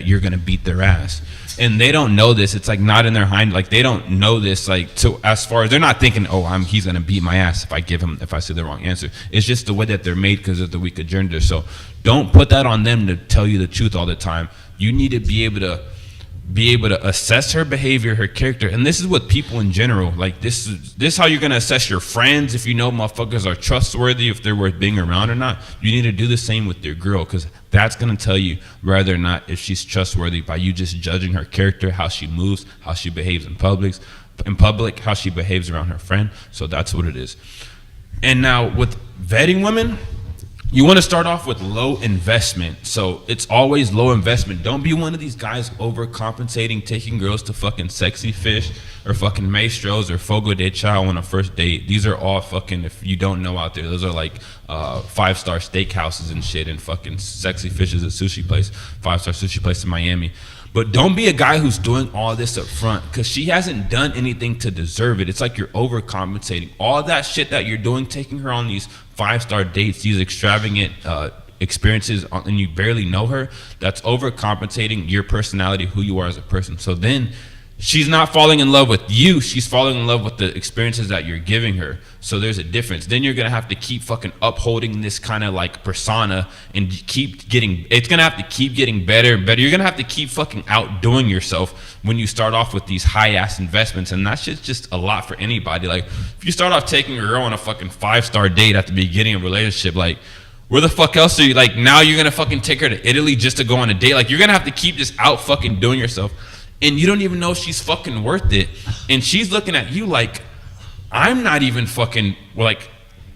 [SPEAKER 2] you're gonna beat their ass, and they don't know this. It's like not in their hind, like they don't know this. Like, so as far as they're not thinking, he's gonna beat my ass if I say the wrong answer. It's just the way that they're made because of the weaker gender. So don't put that on them to tell you the truth all the time. You need to be able to assess her behavior, her character. And this is with people in general. Like, this is how you're going to assess your friends, if you know motherfuckers are trustworthy, if they're worth being around or not. You need to do the same with your girl, because that's going to tell you whether or not if she's trustworthy by you just judging her character, how she moves, how she behaves in public, how she behaves around her friend. So that's what it is. And now with vetting women, you want to start off with low investment. So it's always low investment. Don't be one of these guys overcompensating, taking girls to fucking Sexy Fish or fucking Maestros or Fogo de Chao on a first date. These are all fucking, if you don't know out there, those are like 5-star steakhouses and shit, and fucking Sexy Fish is a sushi place, 5-star sushi place in Miami. But don't be a guy who's doing all this up front, because she hasn't done anything to deserve it. It's like you're overcompensating. All that shit that you're doing, taking her on these 5-star dates, these extravagant experiences, and you barely know her, that's overcompensating your personality, who you are as a person. So then she's not falling in love with you. She's falling in love with the experiences that you're giving her. So there's a difference. Then you're going to have to keep fucking upholding this kind of like persona and it's going to have to keep getting better and better. You're going to have to keep fucking outdoing yourself when you start off with these high ass investments. And that's just a lot for anybody. Like if you start off taking a girl on a fucking 5-star date at the beginning of a relationship, like where the fuck else are you? Like now you're going to fucking take her to Italy just to go on a date. Like you're going to have to keep just out fucking doing yourself. And you don't even know if she's fucking worth it. And she's looking at you like, I'm not even fucking, like,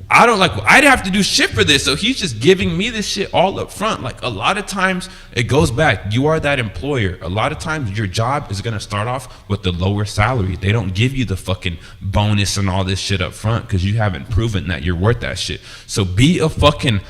[SPEAKER 2] I'd have to do shit for this. So he's just giving me this shit all up front. Like a lot of times it goes back. You are that employer. A lot of times your job is going to start off with the lower salary. They don't give you the fucking bonus and all this shit up front because you haven't proven that you're worth that shit. So be a fucking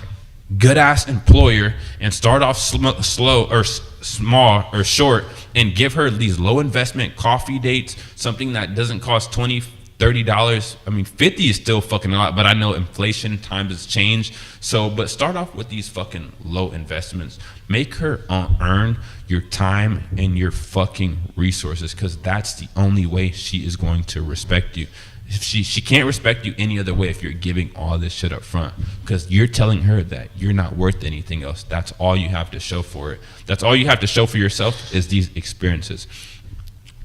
[SPEAKER 2] good ass employer and start off slow or small or short and give her these low investment coffee dates, something that doesn't cost $20-$30. I mean, 50 is still fucking a lot, but I know inflation, times has changed. So, but start off with these fucking low investments. Make her earn your time and your fucking resources, because that's the only way she is going to respect you. She can't respect you any other way if you're giving all this shit up front, because you're telling her that you're not worth anything else. That's all you have to show for it. That's all you have to show for yourself is these experiences.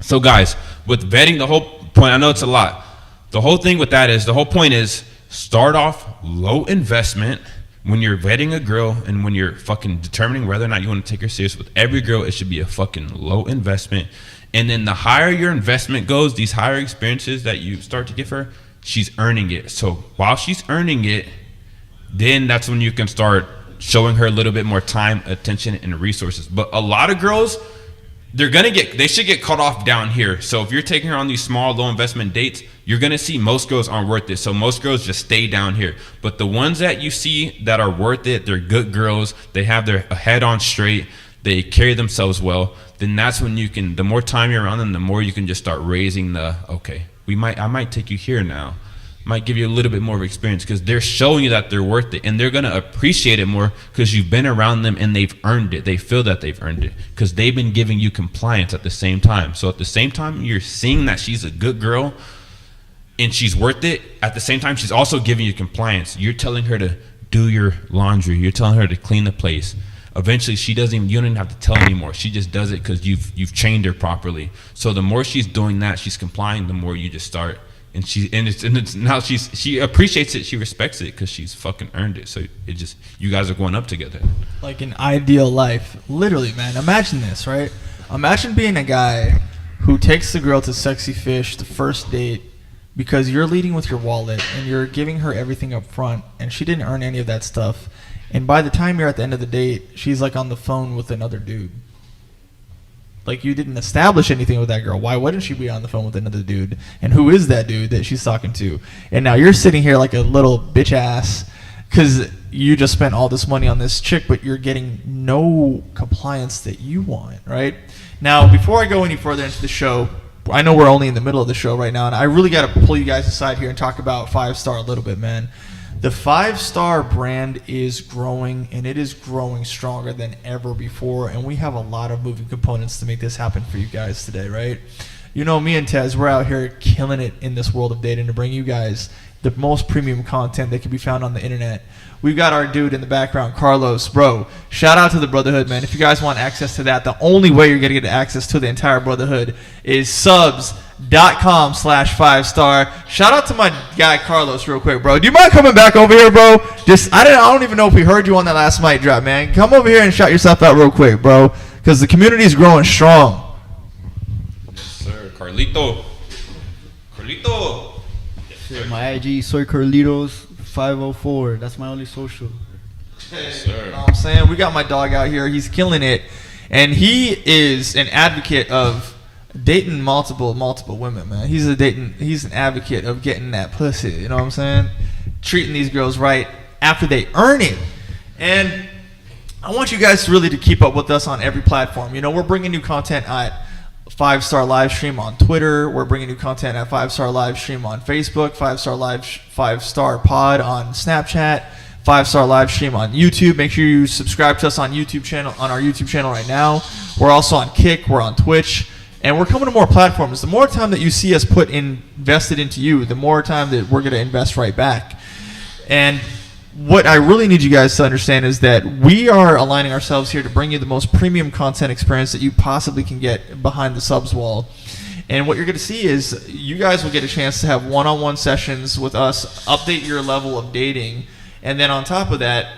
[SPEAKER 2] So guys, with vetting, the whole point, I know it's a lot. The whole thing with that is, the whole point is start off low investment when you're vetting a girl and when you're fucking determining whether or not you want to take her serious. With every girl, it should be a fucking low investment. And then the higher your investment goes, these higher experiences that you start to give her, she's earning it. So while she's earning it, then that's when you can start showing her a little bit more time, attention, and resources. But a lot of girls, they should get cut off down here. So if you're taking her on these small, low investment dates, you're gonna see most girls aren't worth it. So most girls just stay down here. But the ones that you see that are worth it, they're good girls, they have their head on straight, they carry themselves well, then that's when you can, the more time you're around them, the more you can just start raising the, okay, I might take you here now. Might give you a little bit more of experience, because they're showing you that they're worth it, and they're going to appreciate it more because you've been around them and they've earned it. They feel that they've earned it because they've been giving you compliance at the same time. So at the same time you're seeing that she's a good girl and she's worth it, at the same time she's also giving you compliance. You're telling her to do your laundry, you're telling her to clean the place. Eventually you don't even have to tell anymore. She just does it because you've trained her properly. So the more she's doing that, she's complying, the more you just start. And she appreciates it, she respects it because she's fucking earned it. So you guys are going up together.
[SPEAKER 1] Like an ideal life. Literally, man. Imagine this, right? Imagine being a guy who takes the girl to Sexy Fish the first date because you're leading with your wallet and you're giving her everything up front, and she didn't earn any of that stuff. And by the time you're at the end of the date, she's like on the phone with another dude. Like, you didn't establish anything with that girl. Why wouldn't she be on the phone with another dude? And who is that dude that she's talking to? And now you're sitting here like a little bitch ass because you just spent all this money on this chick, but you're getting no compliance that you want, right? Now, before I go any further into the show, I know we're only in the middle of the show right now, and I really got to pull you guys aside here and talk about 5-Star a little bit, man. The 5-Star brand is growing, and it is growing stronger than ever before, and we have a lot of moving components to make this happen for you guys today, right? You know, me and Tez, we're out here killing it in this world of dating to bring you guys the most premium content that can be found on the internet. We've got our dude in the background, Carlos. Bro, shout out to the Brotherhood, man. If you guys want access to that, the only way you're going to get access to the entire Brotherhood is subs.com/5star. Shout out to my guy, Carlos, real quick, bro. Do you mind coming back over here, bro? I don't even know if we heard you on that last mic drop, man. Come over here and shout yourself out real quick, bro, because the community is growing strong.
[SPEAKER 2] Yes, sir. Carlito.
[SPEAKER 3] Shit, my IG, soy Carlitos 504. That's my only social.
[SPEAKER 2] Yes, sir.
[SPEAKER 1] You know what I'm saying? We got my dog out here. He's killing it. And he is an advocate of dating multiple women, man. He's an advocate of getting that pussy. You know what I'm saying? Treating these girls right after they earn it. And I want you guys really to keep up with us on every platform. You know, we're bringing new content at 5-Star Livestream on Twitter. We're bringing new content at 5-Star Livestream on Facebook, 5-Star Pod on Snapchat, 5-Star Livestream on YouTube. Make sure you subscribe to us on our YouTube channel right now. We're also on Kick. We're on Twitch. And we're coming to more platforms. The more time that you see us invested into you, the more time that we're going to invest right back. And what I really need you guys to understand is that we are aligning ourselves here to bring you the most premium content experience that you possibly can get behind the subs wall. And what you're going to see is you guys will get a chance to have one-on-one sessions with us, update your level of dating, and then on top of that,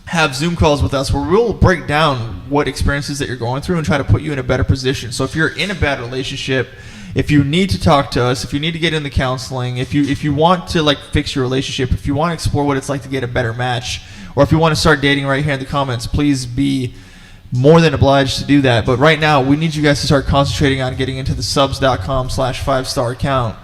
[SPEAKER 1] have Zoom calls with us where we'll break down what experiences that you're going through and try to put you in a better position. So if you're in a bad relationship, if you need to talk to us, if you need to get into counseling, if you want to like fix your relationship, if you want to explore what it's like to get a better match, or if you want to start dating right here in the comments, please be more than obliged to do that. But right now, we need you guys to start concentrating on getting into the subs.com/5star account.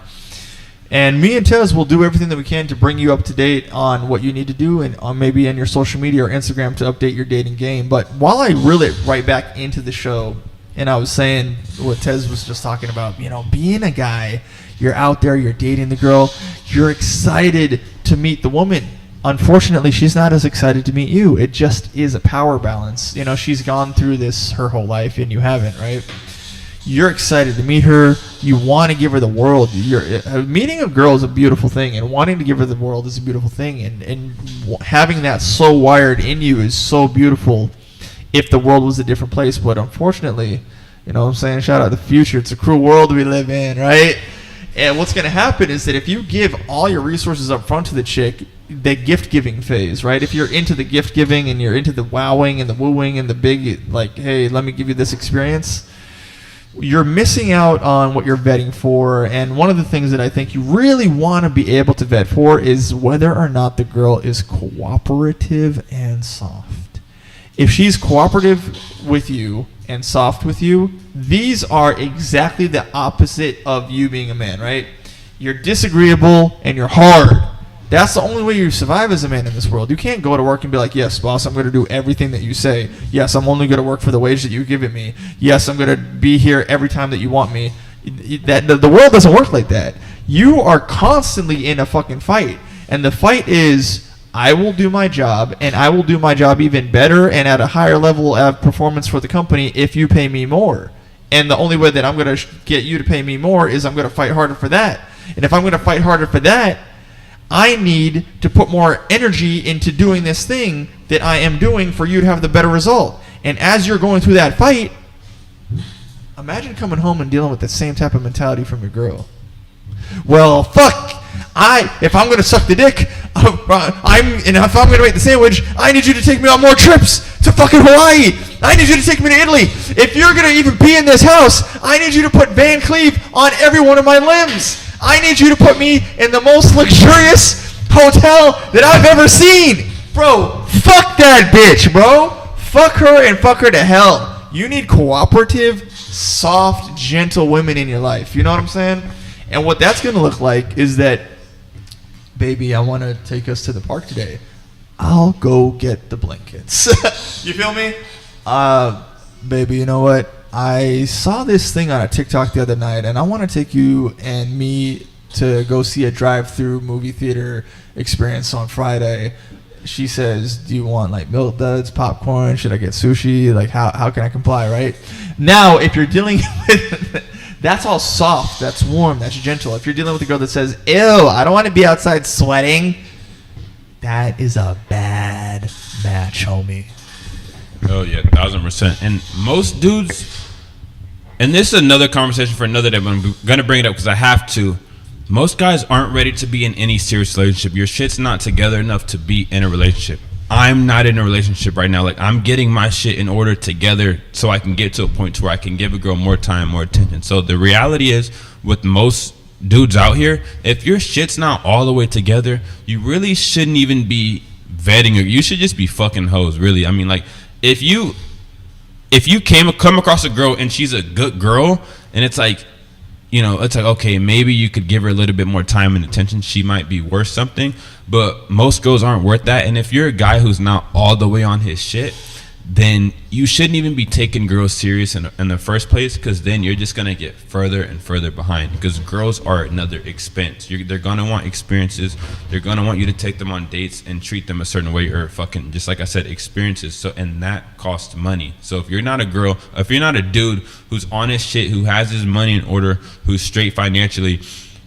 [SPEAKER 1] And me and Tez will do everything that we can to bring you up to date on what you need to do and on maybe in your social media or Instagram to update your dating game. But while I reel it right back into the show, and I was saying what Tez was just talking about, being a guy, you're out there, you're dating the girl, you're excited to meet the woman. Unfortunately, she's not as excited to meet you. It just is a power balance. She's gone through this her whole life and you haven't, right? You're excited to meet her. You want to give her the world. Meeting a girl is a beautiful thing, and wanting to give her the world is a beautiful thing. And having that so wired in you is so beautiful if the world was a different place. But unfortunately, what I'm saying? Shout out the future. It's a cruel world we live in, right? And what's going to happen is that if you give all your resources up front to the chick, the gift-giving phase, right? If you're into the gift-giving and you're into the wowing and the wooing and the big, like, hey, let me give you this experience, you're missing out on what you're vetting for. And one of the things that I think you really want to be able to vet for is whether or not the girl is cooperative and soft. If she's cooperative with you and soft with you, these are exactly the opposite of you being a man, right? You're disagreeable and you're hard. That's the only way you survive as a man in this world. You can't go to work and be like, yes, boss, I'm going to do everything that you say. Yes, I'm only going to work for the wage that you give it me. Yes, I'm going to be here every time that you want me. The world doesn't work like that. You are constantly in a fucking fight. And the fight is, I will do my job, and I will do my job even better and at a higher level of performance for the company if you pay me more. And the only way that I'm going to get you to pay me more is I'm going to fight harder for that. And if I'm going to fight harder for that, I need to put more energy into doing this thing that I am doing for you to have the better result. And as you're going through that fight, imagine coming home and dealing with the same type of mentality from your girl. Well, fuck. If I'm going to suck the dick, if I'm going to make the sandwich, I need you to take me on more trips to fucking Hawaii. I need you to take me to Italy. If you're going to even be in this house, I need you to put Van Cleef on every one of my limbs. I need you to put me in the most luxurious hotel that I've ever seen. Bro, fuck that bitch, bro. Fuck her and fuck her to hell. You need cooperative, soft, gentle women in your life. You know what I'm saying? And what that's going to look like is that, baby, I want to take us to the park today. I'll go get the blankets. You feel me? Baby, you know what? I saw this thing on a TikTok the other night, and I want to take you and me to go see a drive-through movie theater experience on Friday. She says, do you want like milk duds, popcorn? Should I get sushi? Like, how can I comply, right? Now, if you're dealing with, that's all soft, that's warm, that's gentle. If you're dealing with a girl that says, ew, I don't want to be outside sweating, that is a bad match, homie.
[SPEAKER 2] Oh yeah, 1000%. And most dudes, and this is another conversation for another day, but I'm gonna bring it up because I have to. Most guys aren't ready to be in any serious relationship. Your shit's not together enough to be in a relationship. I'm not in a relationship right now. Like, I'm getting my shit in order together so I can get to a point to where I can give a girl more time, more attention. So the reality is, with most dudes out here, if your shit's not all the way together, you really shouldn't even be vetting her. You should just be fucking hoes, really. I mean, like, if you come across a girl and she's a good girl, and it's like, okay, maybe you could give her a little bit more time and attention, she might be worth something. But most girls aren't worth that. And if you're a guy who's not all the way on his shit, then you shouldn't even be taking girls serious in the first place, because then you're just going to get further and further behind, because girls are another expense. They're going to want experiences. They're going to want you to take them on dates and treat them a certain way, or fucking, just like I said, experiences. So, and that costs money. So if you're not a girl, if you're not a dude who's on his shit, who has his money in order, who's straight financially,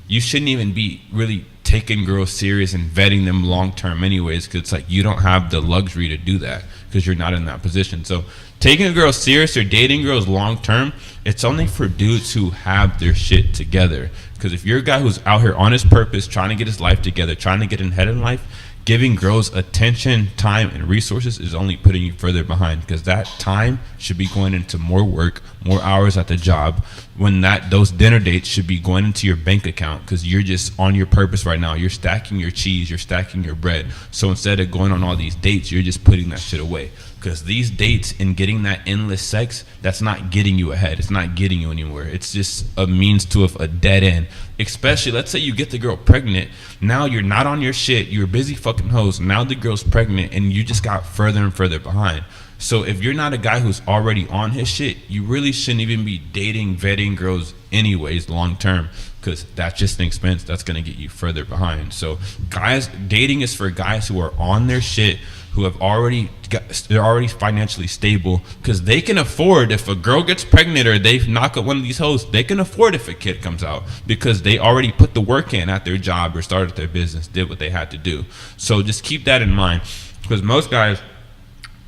[SPEAKER 2] you shouldn't even be really taking girls serious and vetting them long term anyways, because it's like you don't have the luxury to do that because you're not in that position. So taking a girl serious or dating girls long term, it's only for dudes who have their shit together. Because if you're a guy who's out here on his purpose, trying to get his life together, trying to get ahead in life, giving girls attention, time, and resources is only putting you further behind, because that time should be going into more work, more hours at the job, when those dinner dates should be going into your bank account, because you're just on your purpose right now. You're stacking your cheese, you're stacking your bread. So instead of going on all these dates, you're just putting that shit away. Because these dates and getting that endless sex, that's not getting you ahead. It's not getting you anywhere. It's just a means to a dead end. Especially, let's say you get the girl pregnant. Now you're not on your shit. You're busy fucking hoes. Now the girl's pregnant and you just got further and further behind. So if you're not a guy who's already on his shit, you really shouldn't even be vetting girls anyways long term, because that's just an expense that's going to get you further behind. So guys, dating is for guys who are on their shit, who have they're already financially stable, because they can afford, if a girl gets pregnant or they knock up one of these hoes, they can afford if a kid comes out, because they already put the work in at their job or started their business, did what they had to do. So just keep that in mind, because most guys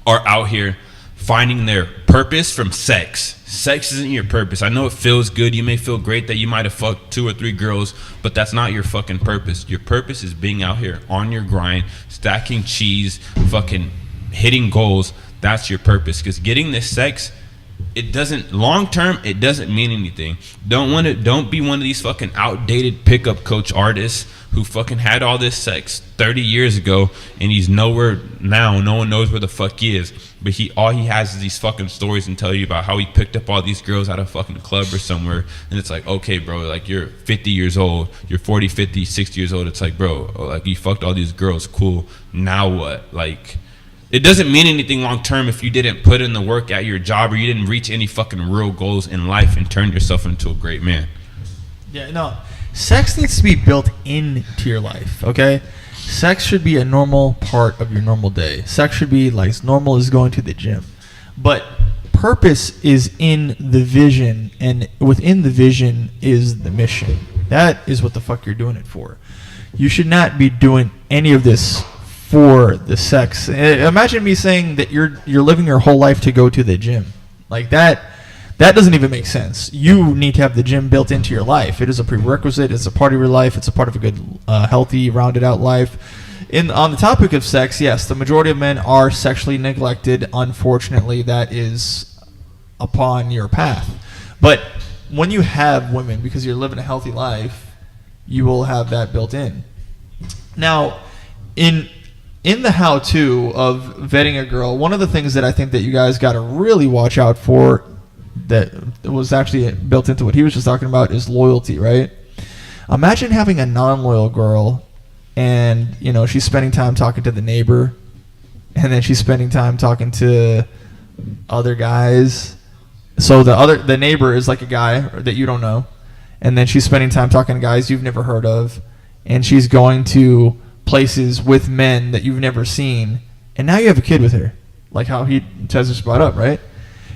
[SPEAKER 2] are out here finding their purpose from sex. Sex isn't your purpose. I know it feels good. You may feel great that you might have fucked 2 or 3 girls, but that's not your fucking purpose. Your purpose is being out here on your grind, stacking cheese, fucking hitting goals. That's your purpose. Because getting this sex, it doesn't, long term, it doesn't mean anything. Don't be one of these fucking outdated pickup coach artists who fucking had all this sex 30 years ago and he's nowhere now. No one knows where the fuck he is. But all he has is these fucking stories and tell you about how he picked up all these girls at a fucking club or somewhere. And it's like, okay, bro, like you're 50 years old, you're 40, 50, 60 years old. It's like, bro, like you fucked all these girls, cool. Now what? Like, it doesn't mean anything long term if you didn't put in the work at your job or you didn't reach any fucking real goals in life and turn yourself into a great man.
[SPEAKER 1] Yeah, no. Sex needs to be built into your life, okay? Sex should be a normal part of your normal day. Sex should be like as normal as going to the gym. But purpose is in the vision, and within the vision is the mission. That is what the fuck you're doing it for. You should not be doing any of this for the sex. Imagine me saying that you're living your whole life to go to the gym. Like that doesn't even make sense. You need to have the gym built into your life. It is a prerequisite. It's a part of your life. It's a part of a good, healthy, rounded out life. On the topic of sex, yes, the majority of men are sexually neglected. Unfortunately, that is upon your path. But when you have women, because you're living a healthy life, you will have that built in. Now, in the how-to of vetting a girl, one of the things that I think that you guys got to really watch out for, that was actually built into what he was just talking about, is loyalty, right? Imagine having a non-loyal girl and, you know, she's spending time talking to the neighbor, and then she's spending time talking to other guys. So the neighbor is like a guy that you don't know, and then she's spending time talking to guys you've never heard of, and she's going to places with men that you've never seen, and now you have a kid with her, like how Tez just brought up, right?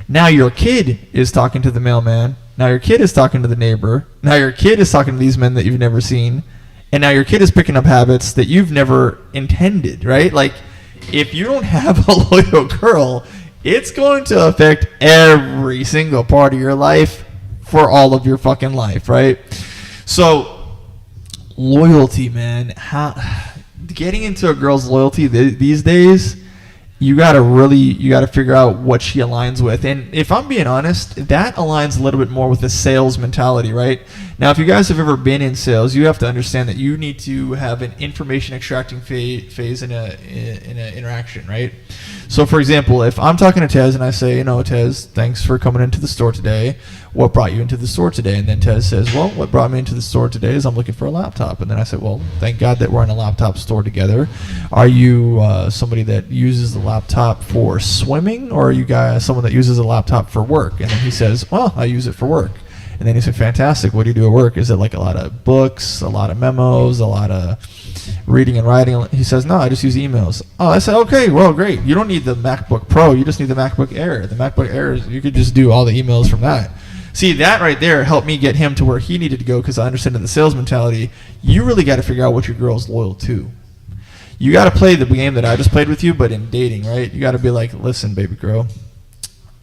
[SPEAKER 1] Now your kid is talking to the mailman. Now your kid is talking to the neighbor. Now your kid is talking to these men that you've never seen. And now your kid is picking up habits that you've never intended, right? Like, if you don't have a loyal girl, it's going to affect every single part of your life for all of your fucking life, right? So, loyalty, man. Getting into a girl's loyalty these days, you gotta figure out what she aligns with. And if I'm being honest, that aligns a little bit more with the sales mentality, right? Now, if you guys have ever been in sales, you have to understand that you need to have an information extracting phase in an interaction, right? So, for example, if I'm talking to Tez and I say, Tez, thanks for coming into the store today. What brought you into the store today? And then Tez says, well, what brought me into the store today is I'm looking for a laptop. And then I said, well, thank God that we're in a laptop store together. Are you somebody that uses the laptop for swimming, or are you guys someone that uses a laptop for work? And then he says, well, I use it for work. And then he said, fantastic. What do you do at work? Is it like a lot of books, a lot of memos, a lot of reading and writing? He says, no, I just use emails. Oh, I said, okay, well, great. You don't need the MacBook Pro. You just need the MacBook Air. The MacBook Air, you could just do all the emails from that. See, that right there helped me get him to where he needed to go, because I understand the sales mentality. You really got to figure out what your girl's loyal to. You got to play the game that I just played with you, but in dating, right? You got to be like, listen, baby girl,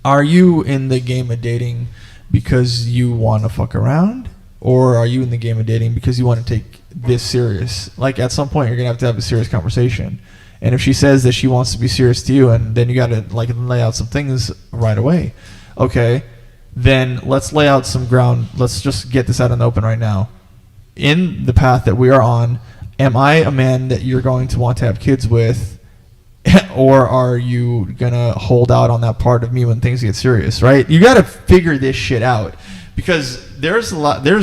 [SPEAKER 1] are you in the game of dating because you want to fuck around, or are you in the game of dating because you want to take this serious? Like, at some point, you're going to have a serious conversation. And if she says that she wants to be serious to you, and then you got to like lay out some things right away. Okay, then let's lay out some ground. Let's just get this out in the open right now. In the path that we are on, am I a man that you're going to want to have kids with, or are you going to hold out on that part of me when things get serious, right? You got to figure this shit out, because there's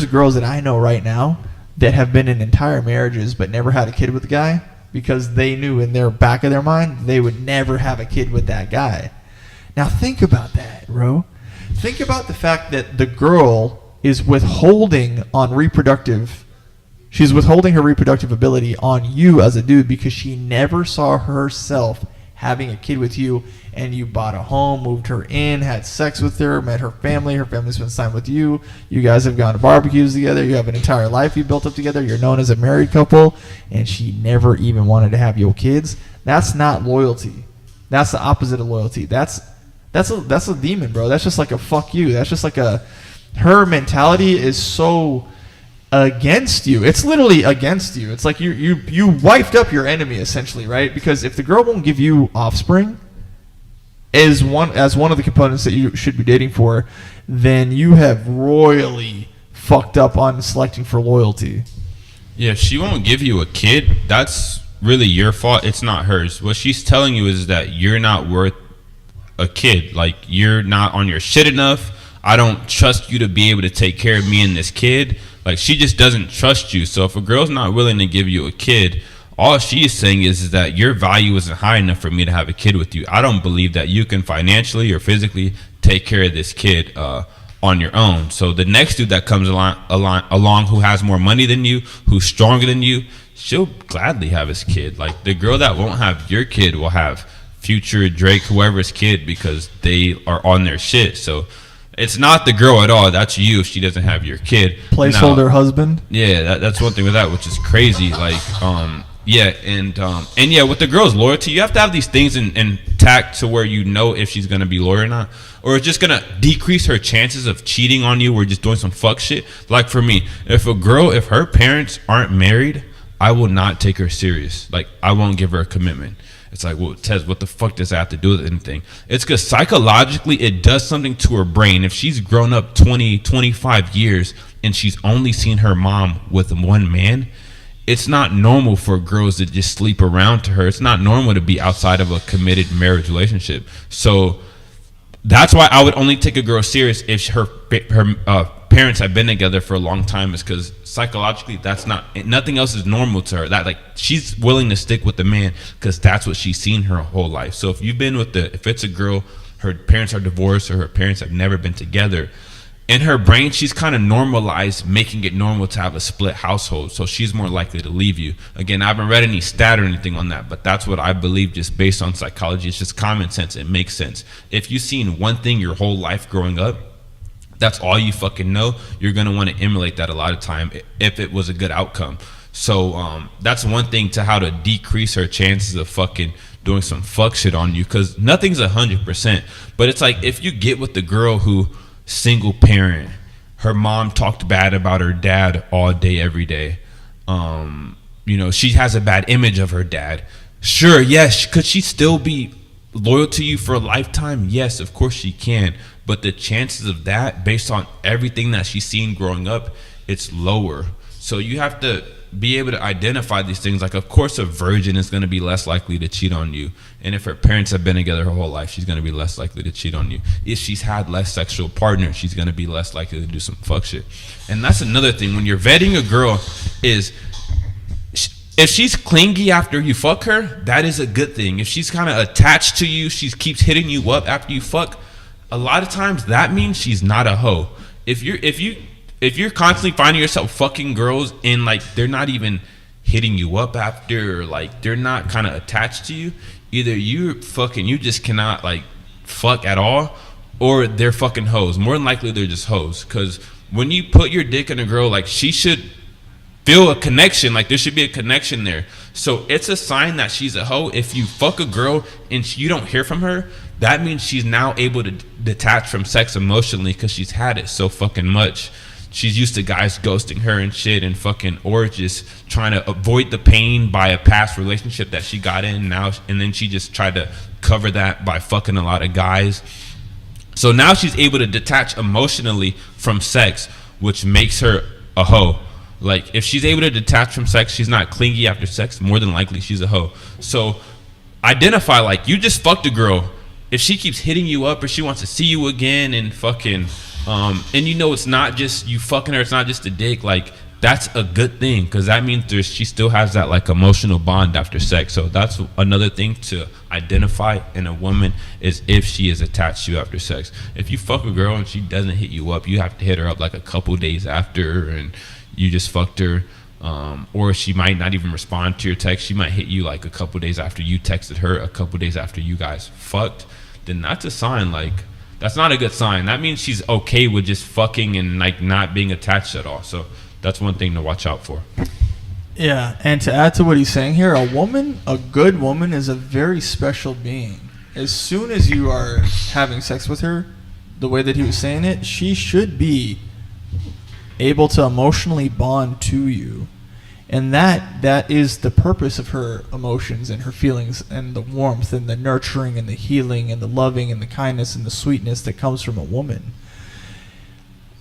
[SPEAKER 1] girls that I know right now that have been in entire marriages but never had a kid with a guy, because they knew in their back of their mind they would never have a kid with that guy. Now think about that, bro. Think about the fact that the girl is withholding on reproductive. She's withholding her reproductive ability on you as a dude because she never saw herself having a kid with you, and you bought a home, moved her in, had sex with her, met her family spent time with you. You guys have gone to barbecues together. You have an entire life you built up together. You're known as a married couple, and she never even wanted to have your kids. That's not loyalty. That's the opposite of loyalty. That's a demon, bro. That's just like a fuck you. That's just like her mentality is so against you. It's literally against you. It's like you wiped up your enemy, essentially, right? Because if the girl won't give you offspring as one of the components that you should be dating for, then you have royally fucked up on selecting for loyalty.
[SPEAKER 2] Yeah, if she won't give you a kid, that's really your fault. It's not hers. What she's telling you is that you're not worth a kid. Like, you're not on your shit enough. I don't trust you to be able to take care of me and this kid. Like, she just doesn't trust you. So if a girl's not willing to give you a kid, all she is saying is that your value isn't high enough for me to have a kid with you. I don't believe that you can financially or physically take care of this kid on your own. So the next dude that comes along who has more money than you, who's stronger than you, she'll gladly have his kid. Like, the girl that won't have your kid will have Future, Drake, whoever's kid, because they are on their shit. So it's not the girl at all. That's you if she doesn't have your kid.
[SPEAKER 1] Placeholder husband.
[SPEAKER 2] Yeah, that's one thing with that, which is crazy. Like, and yeah, with the girl's loyalty, you have to have these things in tact to where you know if she's gonna be loyal or not, or it's just gonna decrease her chances of cheating on you or just doing some fuck shit. Like, for me, if her parents aren't married, I will not take her serious. Like, I won't give her a commitment. It's like, well, Tez, what the fuck does that have to do with anything? It's because psychologically it does something to her brain. If she's grown up 20, 25 years and she's only seen her mom with one man, it's not normal for girls to just sleep around to her. It's not normal to be outside of a committed marriage relationship. So that's why I would only take a girl serious if her parents have been together for a long time, is because psychologically that's nothing else is normal to her. That, like, she's willing to stick with the man because that's what she's seen her whole life. So if you've been if it's a girl, her parents are divorced or her parents have never been together, in her brain she's kind of normalized making it normal to have a split household, so she's more likely to leave you. Again, I haven't read any stat or anything on that, but that's what I believe, just based on psychology. It's just common sense. It makes sense. If you've seen one thing your whole life growing up, that's all you fucking know, you're going to want to emulate that a lot of time if it was a good outcome. So that's one thing to how to decrease her chances of fucking doing some fuck shit on you, because nothing's 100%. But it's like, if you get with the girl who single parent, her mom talked bad about her dad all day, every day. She has a bad image of her dad. Sure, yes, could she still be loyal to you for a lifetime? Yes, of course she can. But the chances of that, based on everything that she's seen growing up, it's lower. So you have to be able to identify these things. Like, of course, a virgin is going to be less likely to cheat on you. And if her parents have been together her whole life, she's going to be less likely to cheat on you. If she's had less sexual partners, she's going to be less likely to do some fuck shit. And that's another thing. When you're vetting a girl, is if she's clingy after you fuck her, that is a good thing. If she's kind of attached to you, she keeps hitting you up after you fuck, a lot of times that means she's not a hoe. If you're constantly finding yourself fucking girls and like they're not even hitting you up after, or like they're not kind of attached to you, either you just cannot like fuck at all, or they're fucking hoes. More than likely they're just hoes. Because when you put your dick in a girl, like she should feel a connection, like there should be a connection there. So it's a sign that she's a hoe. If you fuck a girl and you don't hear from her, that means she's now able to detach from sex emotionally because she's had it so fucking much. She's used to guys ghosting her and shit, and fucking, or just trying to avoid the pain by a past relationship that she got in now, and then she just tried to cover that by fucking a lot of guys. So now she's able to detach emotionally from sex, which makes her a hoe. Like, if she's able to detach from sex, she's not clingy after sex, more than likely she's a hoe. So identify, like, you just fucked a girl. If she keeps hitting you up or she wants to see you again and fucking and you know it's not just you fucking her, it's not just a dick, like that's a good thing, because that means she still has that like emotional bond after sex. So that's another thing to identify in a woman, is if she is attached to you after sex. If you fuck a girl and she doesn't hit you up, you have to hit her up like a couple days after and you just fucked her. Or she might not even respond to your text. She might hit you like a couple days after you texted her, a couple days after you guys fucked. Then that's a sign, like that's not a good sign. That means she's okay with just fucking and like not being attached at all. So that's one thing to watch out for.
[SPEAKER 1] Yeah, and to add to what he's saying here, a good woman is a very special being. As soon as you are having sex with her, the way that he was saying it, she should be able to emotionally bond to you. And that is the purpose of her emotions and her feelings, and the warmth and the nurturing and the healing and the loving and the kindness and the sweetness that comes from a woman.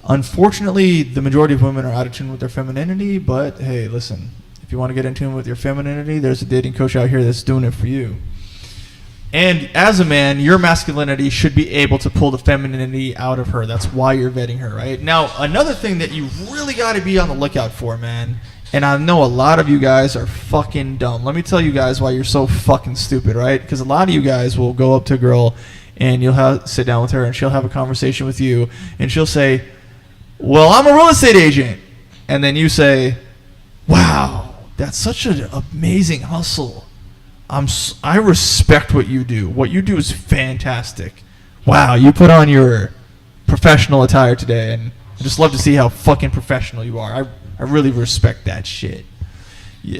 [SPEAKER 1] Unfortunately, the majority of women are out of tune with their femininity, but hey, listen, if you want to get in tune with your femininity, there's a dating coach out here that's doing it for you. And as a man, your masculinity should be able to pull the femininity out of her. That's why you're vetting her, right? Now, another thing that you really got to be on the lookout for, man, and I know a lot of you guys are fucking dumb. Let me tell you guys why you're so fucking stupid, right? Because a lot of you guys will go up to a girl and you'll sit down with her and she'll have a conversation with you and she'll say, well, I'm a real estate agent. And then you say, wow, that's such an amazing hustle. I respect what you do. What you do is fantastic. Wow, you put on your professional attire today, and I just love to see how fucking professional you are. I really respect that shit.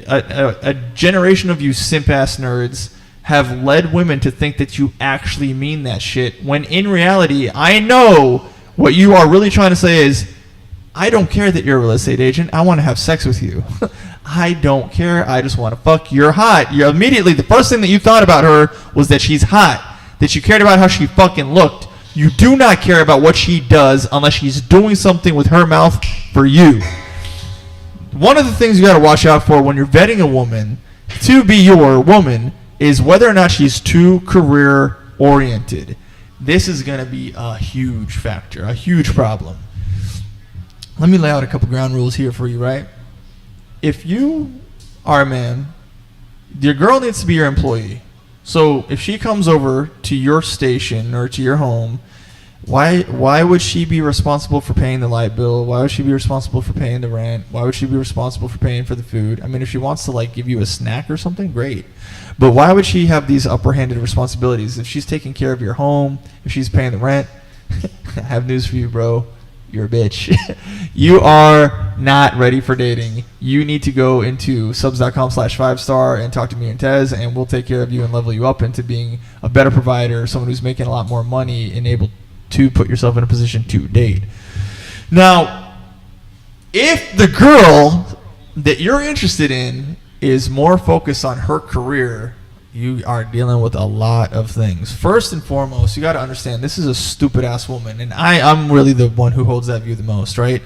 [SPEAKER 1] A generation of you simp-ass nerds have led women to think that you actually mean that shit, when in reality, I know what you are really trying to say is, I don't care that you're a real estate agent. I want to have sex with you. I don't care. I just want to fuck. You're hot. You're immediately, the first thing that you thought about her was that she's hot, that you cared about how she fucking looked. You do not care about what she does unless she's doing something with her mouth for you. One of the things you got to watch out for when you're vetting a woman to be your woman is whether or not she's too career oriented. This is going to be a huge factor, a huge problem. Let me lay out a couple ground rules here for you, right? If you are a man, your girl needs to be your employee. So if she comes over to your station or to your home, why would she be responsible for paying the light bill? Why would she be responsible for paying the rent? Why would she be responsible for paying for the food? I mean, if she wants to like give you a snack or something, great. But why would she have these upper-handed responsibilities? If she's taking care of your home, if she's paying the rent, I have news for you, bro. You're a bitch. You are not ready for dating. You need to go into subs.com/5star and talk to me and Tez, and we'll take care of you and level you up into being a better provider, someone who's making a lot more money and able to put yourself in a position to date. Now, if the girl that you're interested in is more focused on her career, you are dealing with a lot of things. First and foremost, you got to understand this is a stupid ass woman, and I'm really the one who holds that view the most, right?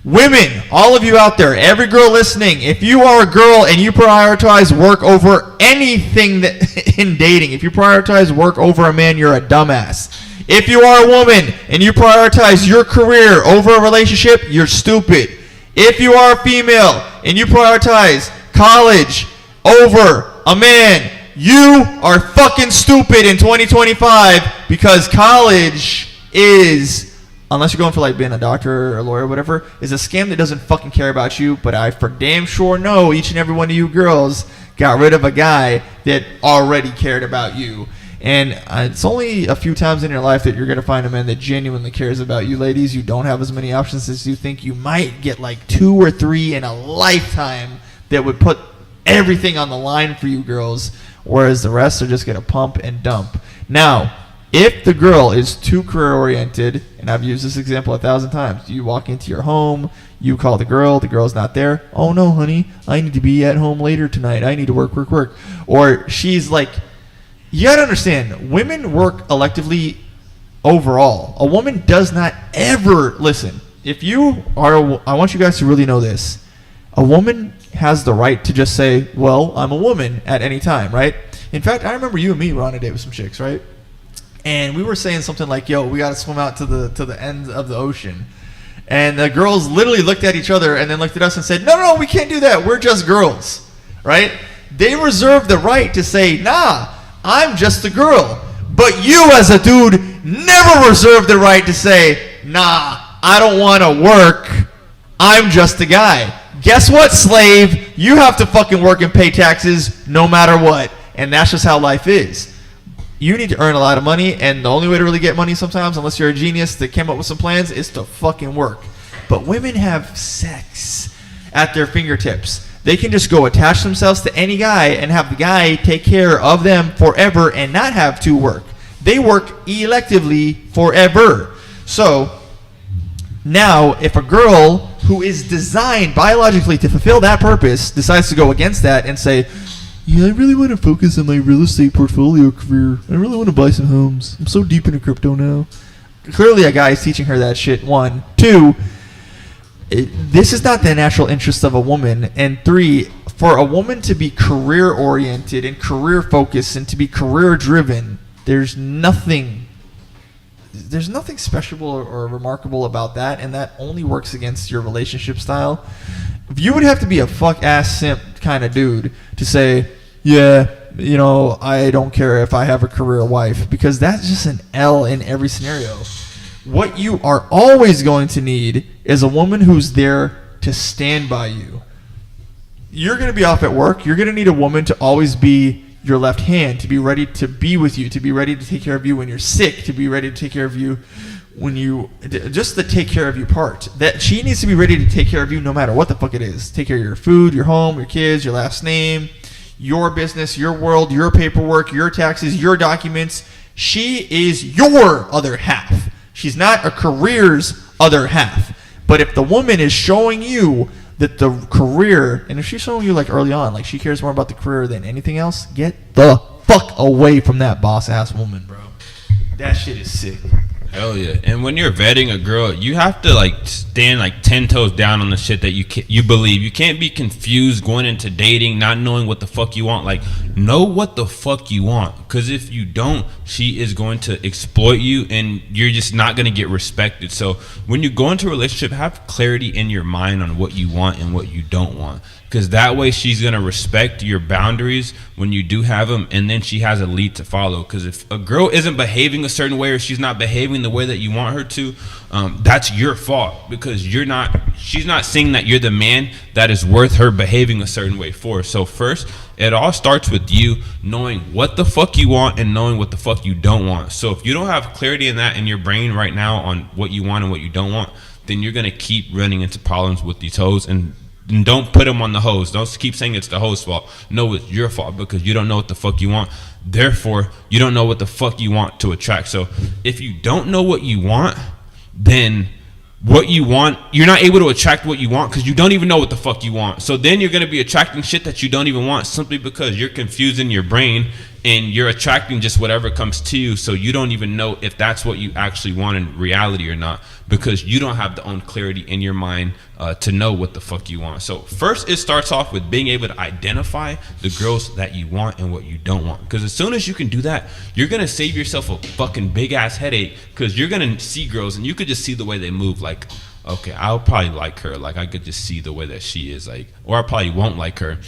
[SPEAKER 1] Women, all of you out there, every girl listening, if you are a girl and you prioritize work over anything that in dating, if you prioritize work over a man, you're a dumbass. If you are a woman and you prioritize your career over a relationship, you're stupid. If you are a female and you prioritize college over a man, you are fucking stupid in 2025 because college is, unless you're going for like being a doctor or a lawyer or whatever, is a scam that doesn't fucking care about you. But I for damn sure know each and every one of you girls got rid of a guy that already cared about you. And it's only a few times in your life that you're going to find a man that genuinely cares about you. Ladies, you don't have as many options as you think. You might get like 2 or 3 in a lifetime that would put everything on the line for you girls, whereas the rest are just going to pump and dump. Now, if the girl is too career-oriented, and I've used this example 1,000 times, you walk into your home, you call the girl's not there. Oh, no, honey, I need to be at home later tonight. I need to work. Or she's like, you got to understand, women work electively overall. A woman does not ever, listen, if you are, I want you guys to really know this. A woman has the right to just say, well, I'm a woman at any time, right? In fact, I remember you and me were on a date with some chicks, right? And we were saying something like, yo, we got to swim out to the end of the ocean. And the girls literally looked at each other and then looked at us and said, no, we can't do that. We're just girls, right? They reserve the right to say, nah, I'm just a girl. But you as a dude never reserve the right to say, nah, I don't want to work. I'm just a guy. Guess what, slave? You have to fucking work and pay taxes no matter what. And that's just how life is. You need to earn a lot of money, and the only way to really get money sometimes, unless you're a genius that came up with some plans, is to fucking work. But women have sex at their fingertips. They can just go attach themselves to any guy and have the guy take care of them forever and not have to work. They work electively forever. So now, if a girl who is designed biologically to fulfill that purpose decides to go against that and say, yeah, I really want to focus on my real estate portfolio career. I really want to buy some homes. I'm so deep into crypto now. Clearly a guy is teaching her that shit, 1. 2, this is not the natural interest of a woman. And 3, for a woman to be career-oriented and career-focused and to be career-driven, there's nothing special or remarkable about that, and that only works against your relationship style. You would have to be a fuck-ass simp kind of dude to say, yeah, you know, I don't care if I have a career wife, because that's just an L in every scenario. What you are always going to need is a woman who's there to stand by you. You're going to be off at work. You're going to need a woman to always be your left hand, to be ready to be with you, to be ready to take care of you when you're sick, to be ready to take care of you when you, just the take care of you part. That she needs to be ready to take care of you no matter what the fuck it is. Take care of your food, your home, your kids, your last name, your business, your world, your paperwork, your taxes, your documents. She is your other half. She's not a career's other half. But if the woman is showing you that the career, and if she's showing you like early on, like she cares more about the career than anything else, get the fuck away from that boss ass woman, bro. That shit is sick.
[SPEAKER 2] Hell yeah. And when you're vetting a girl, you have to like stand like 10 toes down on the shit that you believe. You can't be confused going into dating, not knowing what the fuck you want. Like, know what the fuck you want, because if you don't, she is going to exploit you and you're just not going to get respected. So when you go into a relationship, have clarity in your mind on what you want and what you don't want, because that way she's going to respect your boundaries when you do have them, and then she has a lead to follow. Because if a girl isn't behaving a certain way, or she's not behaving the way that you want her to, that's your fault, because she's not seeing that you're the man that is worth her behaving a certain way for. So first, it all starts with you knowing what the fuck you want and knowing what the fuck you don't want. So if you don't have clarity in that in your brain right now on what you want and what you don't want, then you're going to keep running into problems with these hoes. And don't put them on the hoes. Don't keep saying it's the hoes' fault. No, it's your fault, because you don't know what the fuck you want. Therefore, you don't know what the fuck you want to attract. So if you don't know what you want, then what you want, you're not able to attract what you want, because you don't even know what the fuck you want. So then you're going to be attracting shit that you don't even want, simply because you're confused in your brain and you're attracting just whatever comes to you, so you don't even know if that's what you actually want in reality or not, because you don't have the own clarity in your mind to know what the fuck you want. So first, it starts off with being able to identify the girls that you want and what you don't want, because as soon as you can do that, you're gonna save yourself a fucking big ass headache, because you're gonna see girls and you could just see the way they move, like, okay, I'll probably like her. Like, I could just see the way that she is, like, or I probably won't like her.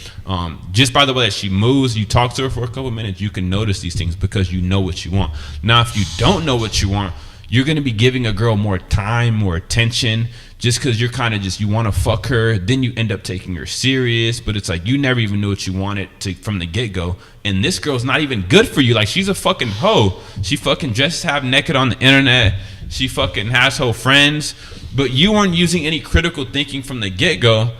[SPEAKER 2] Just by the way that she moves, you talk to her for a couple minutes, you can notice these things because you know what you want. Now, if you don't know what you want, you're going to be giving a girl more time, more attention, just because you're kind of just, you want to fuck her. Then you end up taking her serious, but it's like you never even knew what you wanted from the get-go. And this girl's not even good for you. Like, she's a fucking hoe. She fucking dresses half naked on the internet. She fucking has her friends. But you weren't using any critical thinking from the get-go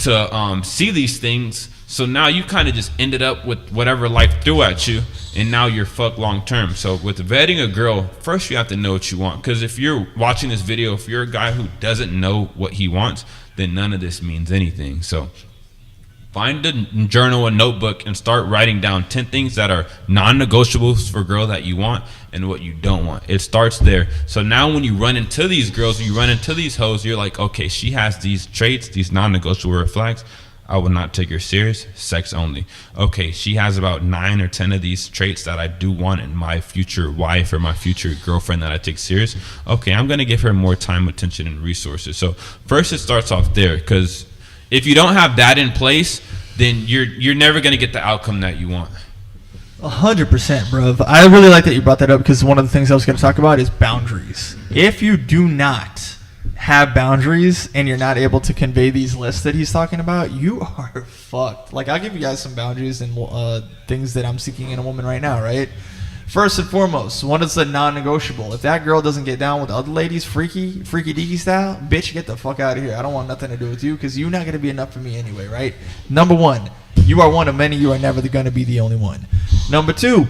[SPEAKER 2] to see these things. So now you kind of just ended up with whatever life threw at you, and now you're fucked long term. So with vetting a girl, first you have to know what you want. Because if you're watching this video, if you're a guy who doesn't know what he wants, then none of this means anything. So find a journal, a notebook, and start writing down 10 things that are non-negotiables for a girl that you want and what you don't want. It starts there. So now when you run into these girls, you run into these hoes, you're like, okay, she has these traits, these non-negotiable red flags. I will not take her serious. Sex only. Okay, she has about 9 or 10 of these traits that I do want in my future wife or my future girlfriend that I take serious. Okay, I'm going to give her more time, attention, and resources. So first it starts off there, because if you don't have that in place, then you're never going to get the outcome that you want.
[SPEAKER 1] 100%, bro. I really like that you brought that up, because one of the things I was going to talk about is boundaries. If you do not have boundaries and you're not able to convey these lists that he's talking about, you are fucked. Like, I'll give you guys some boundaries and things that I'm seeking in a woman right now, right? First and foremost, one is a non-negotiable. If that girl doesn't get down with other ladies, freaky deaky style, bitch, get the fuck out of here. I don't want nothing to do with you, because you're not going to be enough for me anyway, right? Number one, you are one of many. You are never going to be the only one. Number two,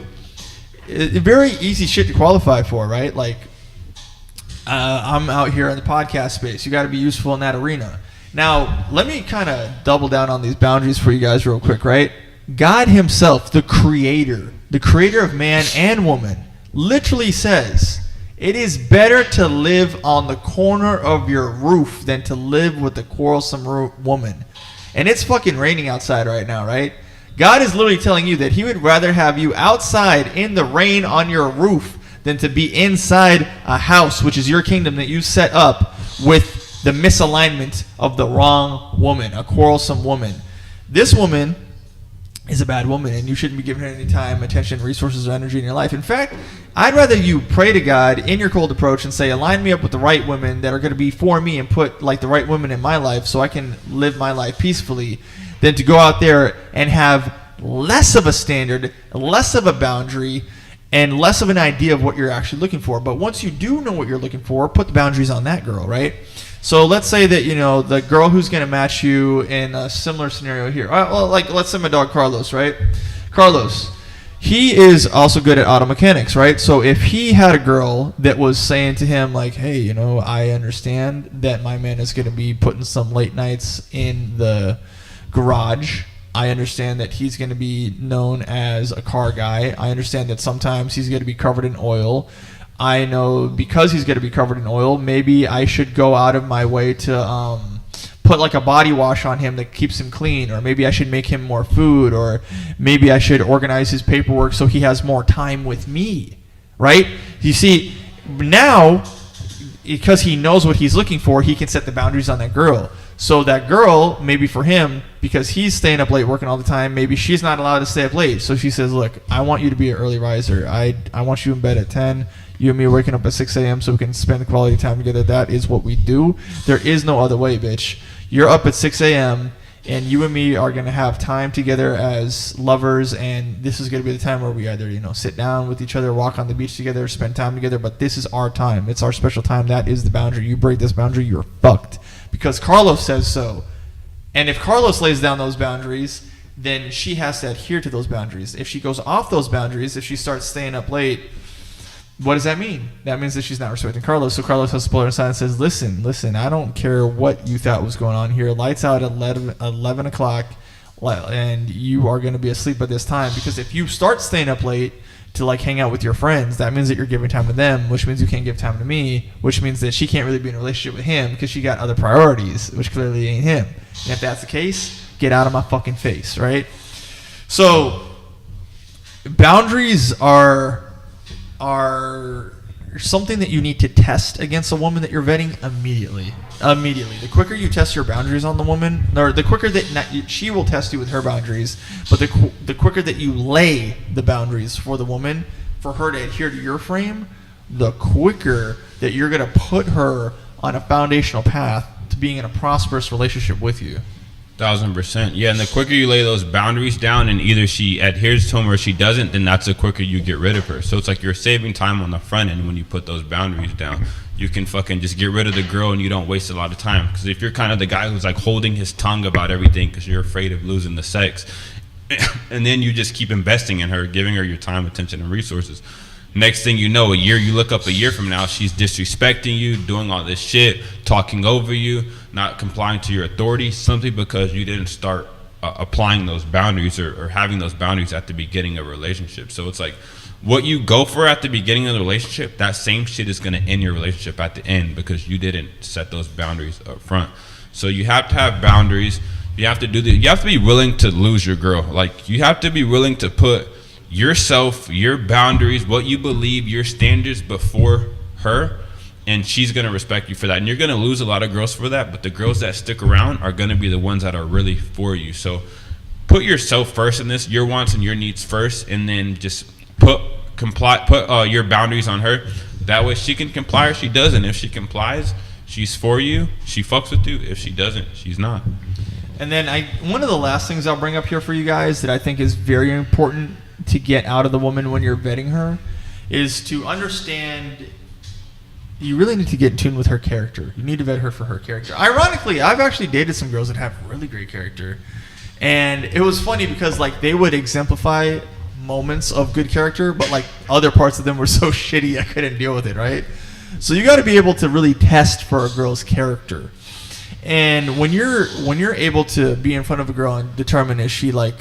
[SPEAKER 1] very easy shit to qualify for, right? Like, I'm out here in the podcast space. You got to be useful in that arena. Now, let me kind of double down on these boundaries for you guys real quick, right? God himself, the creator of man and woman, literally says, it is better to live on the corner of your roof than to live with a quarrelsome woman. And it's fucking raining outside right now, right? God is literally telling you that he would rather have you outside in the rain on your roof than to be inside a house, which is your kingdom, that you set up with the misalignment of the wrong woman, a quarrelsome woman. This woman is a bad woman, and you shouldn't be giving her any time, attention, resources, or energy in your life. In fact, I'd rather you pray to God in your cold approach and say, align me up with the right women that are going to be for me, and put like the right women in my life so I can live my life peacefully, than to go out there and have less of a standard, less of a boundary, and less of an idea of what you're actually looking for. But once you do know what you're looking for, put the boundaries on that girl, right? So let's say that, you know, the girl who's going to match you in a similar scenario here. Well, like, let's say my dog Carlos, right? Carlos, he is also good at auto mechanics, right? So if he had a girl that was saying to him, like, hey, you know, I understand that my man is going to be putting some late nights in the garage. I understand that he's going to be known as a car guy. I understand that sometimes he's going to be covered in oil. I know because he's going to be covered in oil, maybe I should go out of my way to put like a body wash on him that keeps him clean, or maybe I should make him more food, or maybe I should organize his paperwork so he has more time with me, right? You see, now, because he knows what he's looking for, he can set the boundaries on that girl. So that girl, maybe for him, because he's staying up late working all the time, maybe she's not allowed to stay up late. So she says, look, I want you to be an early riser. I want you in bed at 10. You and me are waking up at 6 a.m. so we can spend quality time together. That is what we do. There is no other way, bitch. You're up at 6 a.m. and you and me are going to have time together as lovers, and this is going to be the time where we either, you know, sit down with each other, walk on the beach together, spend time together, but this is our time. It's our special time. That is the boundary. You break this boundary, you're fucked. Because Carlos says so. And if Carlos lays down those boundaries, then she has to adhere to those boundaries. If she goes off those boundaries, if she starts staying up late, what does that mean? That means that she's not respecting Carlos. So Carlos has to pull her aside and says, listen, I don't care what you thought was going on here. Lights out at 11 o'clock. and you are going to be asleep at this time, because if you start staying up late to like hang out with your friends, that means that you're giving time to them, which means you can't give time to me, which means that she can't really be in a relationship with him because she got other priorities, which clearly ain't him. And if that's the case, get out of my fucking face, right? So boundaries are something that you need to test against a woman that you're vetting immediately. The quicker you test your boundaries on the woman, or the quicker that she will test you with her boundaries, but the quicker that you lay the boundaries for the woman, for her to adhere to your frame, the quicker that you're going to put her on a foundational path to being in a prosperous relationship with you.
[SPEAKER 2] 1,000%. Yeah, and the quicker you lay those boundaries down and either she adheres to them or she doesn't, then that's the quicker you get rid of her. So it's like you're saving time on the front end when you put those boundaries down. You can fucking just get rid of the girl and you don't waste a lot of time. Because if you're kind of the guy who's like holding his tongue about everything because you're afraid of losing the sex, and then you just keep investing in her, giving her your time, attention, and resources. Next thing you know, you look up a year from now, she's disrespecting you, doing all this shit, talking over you, not complying to your authority, simply because you didn't start applying those boundaries or having those boundaries at the beginning of a relationship. So it's like, what you go for at the beginning of the relationship, that same shit is going to end your relationship at the end because you didn't set those boundaries up front. So you have to have boundaries. You have to you have to be willing to lose your girl. Like, you have to be willing to put yourself, your boundaries, what you believe, your standards before her, and she's going to respect you for that. And you're going to lose a lot of girls for that, but the girls that stick around are going to be the ones that are really for you. So put yourself first in this, your wants and your needs first, and then just put your boundaries on her. That way she can comply or she doesn't. If she complies, she's for you, she fucks with you. If she doesn't, she's not.
[SPEAKER 1] And then one of the last things I'll bring up here for you guys that I think is very important to get out of the woman when you're vetting her is to understand you really need to get in tune with her character. You need to vet her for her character. Ironically, I've actually dated some girls that have really great character. And it was funny because like they would exemplify moments of good character, but like other parts of them were so shitty I couldn't deal with it, right? So you got to be able to really test for a girl's character. And when you're able to be in front of a girl and determine, is she like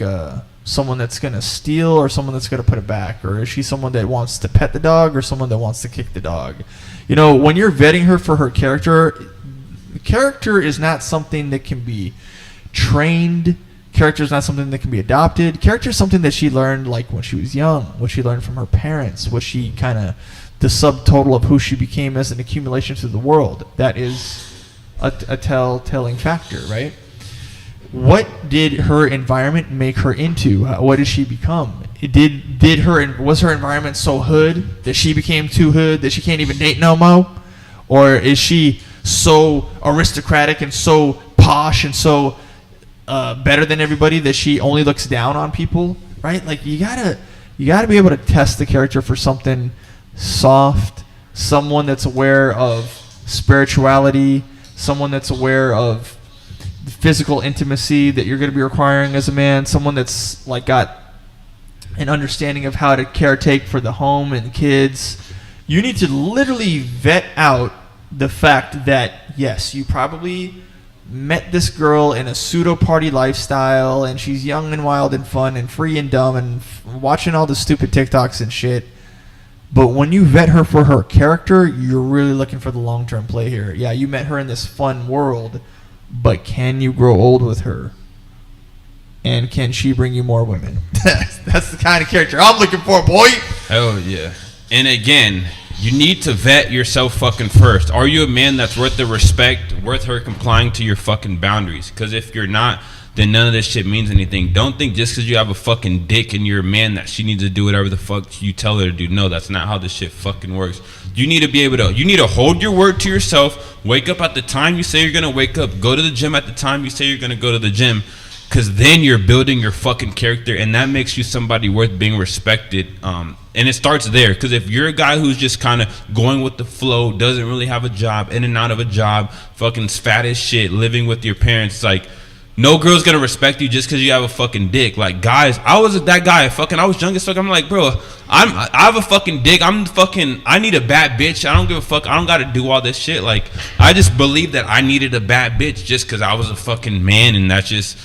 [SPEAKER 1] someone that's going to steal or someone that's going to put it back, or is she someone that wants to pet the dog or someone that wants to kick the dog? You know, when you're vetting her for her character is not something that can be trained. Character is not something that can be adopted. Character is something that she learned like when she was young, what she learned from her parents, what she kind of, the subtotal of who she became as an accumulation to the world. That is a telling factor, right? What did her environment make her into? What did she become? Was her environment so hood that she became too hood that she can't even date no more? Or is she so aristocratic and so posh and so better than everybody that she only looks down on people, right? Like you gotta be able to test the character for something soft, someone that's aware of spirituality, someone that's aware of the physical intimacy that you're going to be requiring as a man, someone that's like got an understanding of how to caretake for the home and kids. You need to literally vet out the fact that yes, you probably met this girl in a pseudo party lifestyle and she's young and wild and fun and free and dumb and watching all the stupid TikToks and shit. But when you vet her for her character, you're really looking for the long-term play here. Yeah, you met her in this fun world, but can you grow old with her? And can she bring you more women? That's the kind of character I'm looking for, boy.
[SPEAKER 2] Hell yeah. And again, you need to vet yourself fucking first. Are you a man that's worth the respect, worth her complying to your fucking boundaries? Because if you're not, then none of this shit means anything. Don't think just because you have a fucking dick and you're a man that she needs to do whatever the fuck you tell her to do. No, that's not how this shit fucking works. You need to be able to, you need to hold your word to yourself, wake up at the time you say you're going to wake up, go to the gym at the time you say you're going to go to the gym, because then you're building your fucking character, and that makes you somebody worth being respected. And it starts there, because if you're a guy who's just kind of going with the flow, doesn't really have a job, in and out of a job, fucking fat as shit, living with your parents, like, no girl's gonna respect you just because you have a fucking dick. Like, guys, I was that guy. I was young as fuck. I'm like, bro, I have a fucking dick. I need a bad bitch. I don't give a fuck. I don't gotta do all this shit. Like, I just believe that I needed a bad bitch just because I was a fucking man, and that's just,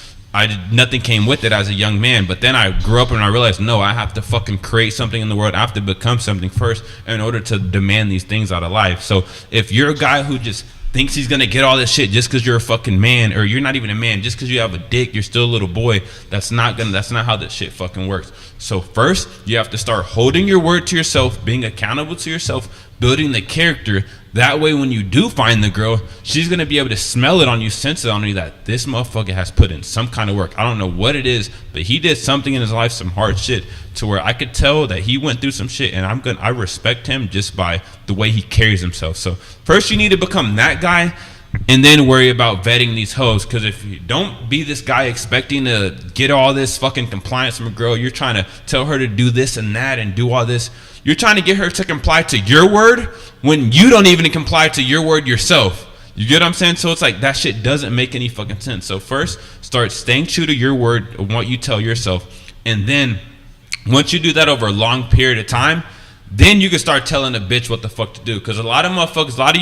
[SPEAKER 2] nothing came with it as a young man. But then I grew up and I realized, no, I have to fucking create something in the world. I have to become something first in order to demand these things out of life. So if you're a guy who just thinks he's gonna get all this shit just because you're a fucking man, or you're not even a man, just because you have a dick, you're still a little boy, that's not how this shit fucking works. So first, you have to start holding your word to yourself, being accountable to yourself, building the character. That way, when you do find the girl, she's gonna be able to smell it on you, sense it on you, that this motherfucker has put in some kind of work. I don't know what it is, but he did something in his life, some hard shit, to where I could tell that he went through some shit, and I respect him just by the way he carries himself. So first, you need to become that guy, and then worry about vetting these hoes. Because if you don't be this guy expecting to get all this fucking compliance from a girl, you're trying to tell her to do this and that and do all this. You're trying to get her to comply to your word when you don't even comply to your word yourself. You get what I'm saying? So it's like that shit doesn't make any fucking sense. So first, start staying true to your word of what you tell yourself. And then once you do that over a long period of time, then you can start telling a bitch what the fuck to do. Because a lot of you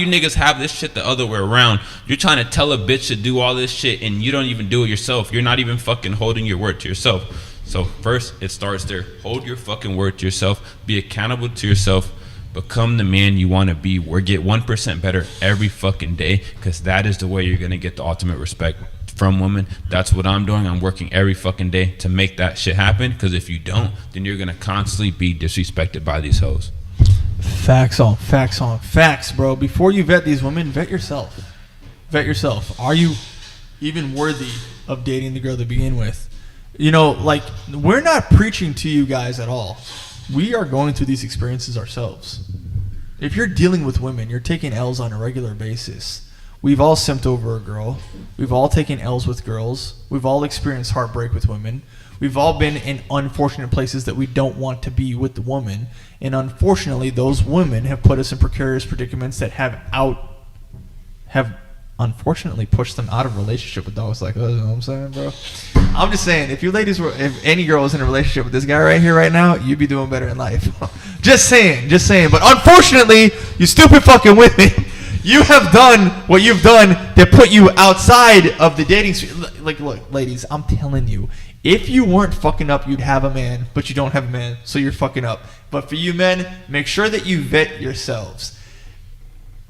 [SPEAKER 2] niggas have this shit the other way around. You're trying to tell a bitch to do all this shit and you don't even do it yourself. You're not even fucking holding your word to yourself. So first, it starts there. Hold your fucking word to yourself. Be accountable to yourself. Become the man you want to be. Or get 1% better every fucking day. Because that is the way you're going to get the ultimate respect from women. That's what I'm doing. I'm working every fucking day to make that shit happen. Because if you don't, then you're going to constantly be disrespected by these hoes.
[SPEAKER 1] Facts on facts, bro. Before you vet these women, vet yourself. Vet yourself. Are you even worthy of dating the girl to begin with? You know, like, we're not preaching to you guys at all. We are going through these experiences ourselves. If you're dealing with women, you're taking L's on a regular basis. We've all simped over a girl. We've all taken L's with girls. We've all experienced heartbreak with women. We've all been in unfortunate places that we don't want to be with the woman. And unfortunately, those women have put us in precarious predicaments that have unfortunately pushed them out of relationship with dogs like us. You know what I'm saying, bro? I'm just saying, if any girl was in a relationship with this guy right here right now, you'd be doing better in life. Just saying. But unfortunately, you stupid fucking women, you have done what you've done that put you outside of the dating sphere. Like, look, ladies, I'm telling you, if you weren't fucking up, you'd have a man, but you don't have a man, so you're fucking up. But for you men, make sure that you vet yourselves.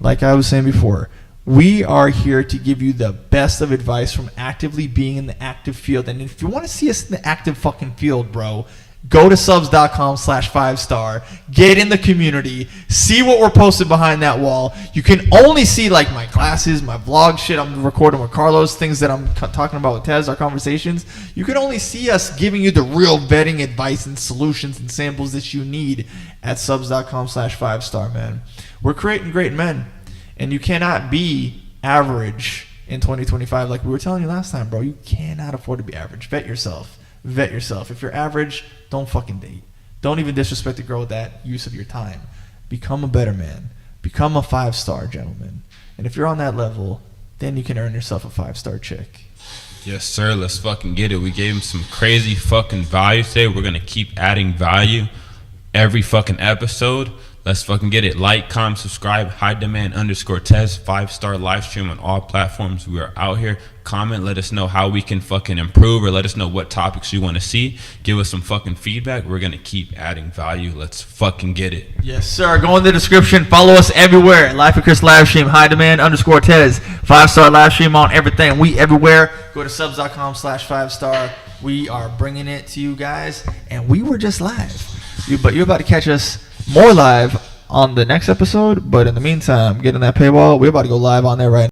[SPEAKER 1] Like I was saying before, we are here to give you the best of advice from actively being in the active field. And if you want to see us in the active fucking field, bro, go to subs.com/5star, get in the community, see what we're posted behind that wall. You can only see like my classes, my vlog shit I'm recording with Carlos, things that I'm talking about with Tez, our conversations. You can only see us giving you the real vetting advice and solutions and samples that you need at subs.com/5star, man. We're creating great men. And you cannot be average in 2025 like we were telling you last time, bro. You cannot afford to be average. Vet yourself. If you're average, don't fucking date. Don't even disrespect a girl with that use of your time. Become a better man. Become a 5-star gentleman. And if you're on that level, then you can earn yourself a 5-star chick.
[SPEAKER 2] Yes, sir. Let's fucking get it. We gave him some crazy fucking value today. We're going to keep adding value every fucking episode. Let's fucking get it. Like, comment, subscribe. High_Demand_Tez. 5-star live stream on all platforms. We are out here. Comment. Let us know how we can fucking improve, or let us know what topics you want to see. Give us some fucking feedback. We're going to keep adding value. Let's fucking get it.
[SPEAKER 1] Yes, sir. Go in the description. Follow us everywhere. Life of Chris live stream. High_Demand_Tez. 5-star live stream on everything. We everywhere. Go to subs.com/5star. We are bringing it to you guys. And we were just live. But you're about to catch us more live on the next episode, but in the meantime, get in that paywall. We're about to go live on there right now.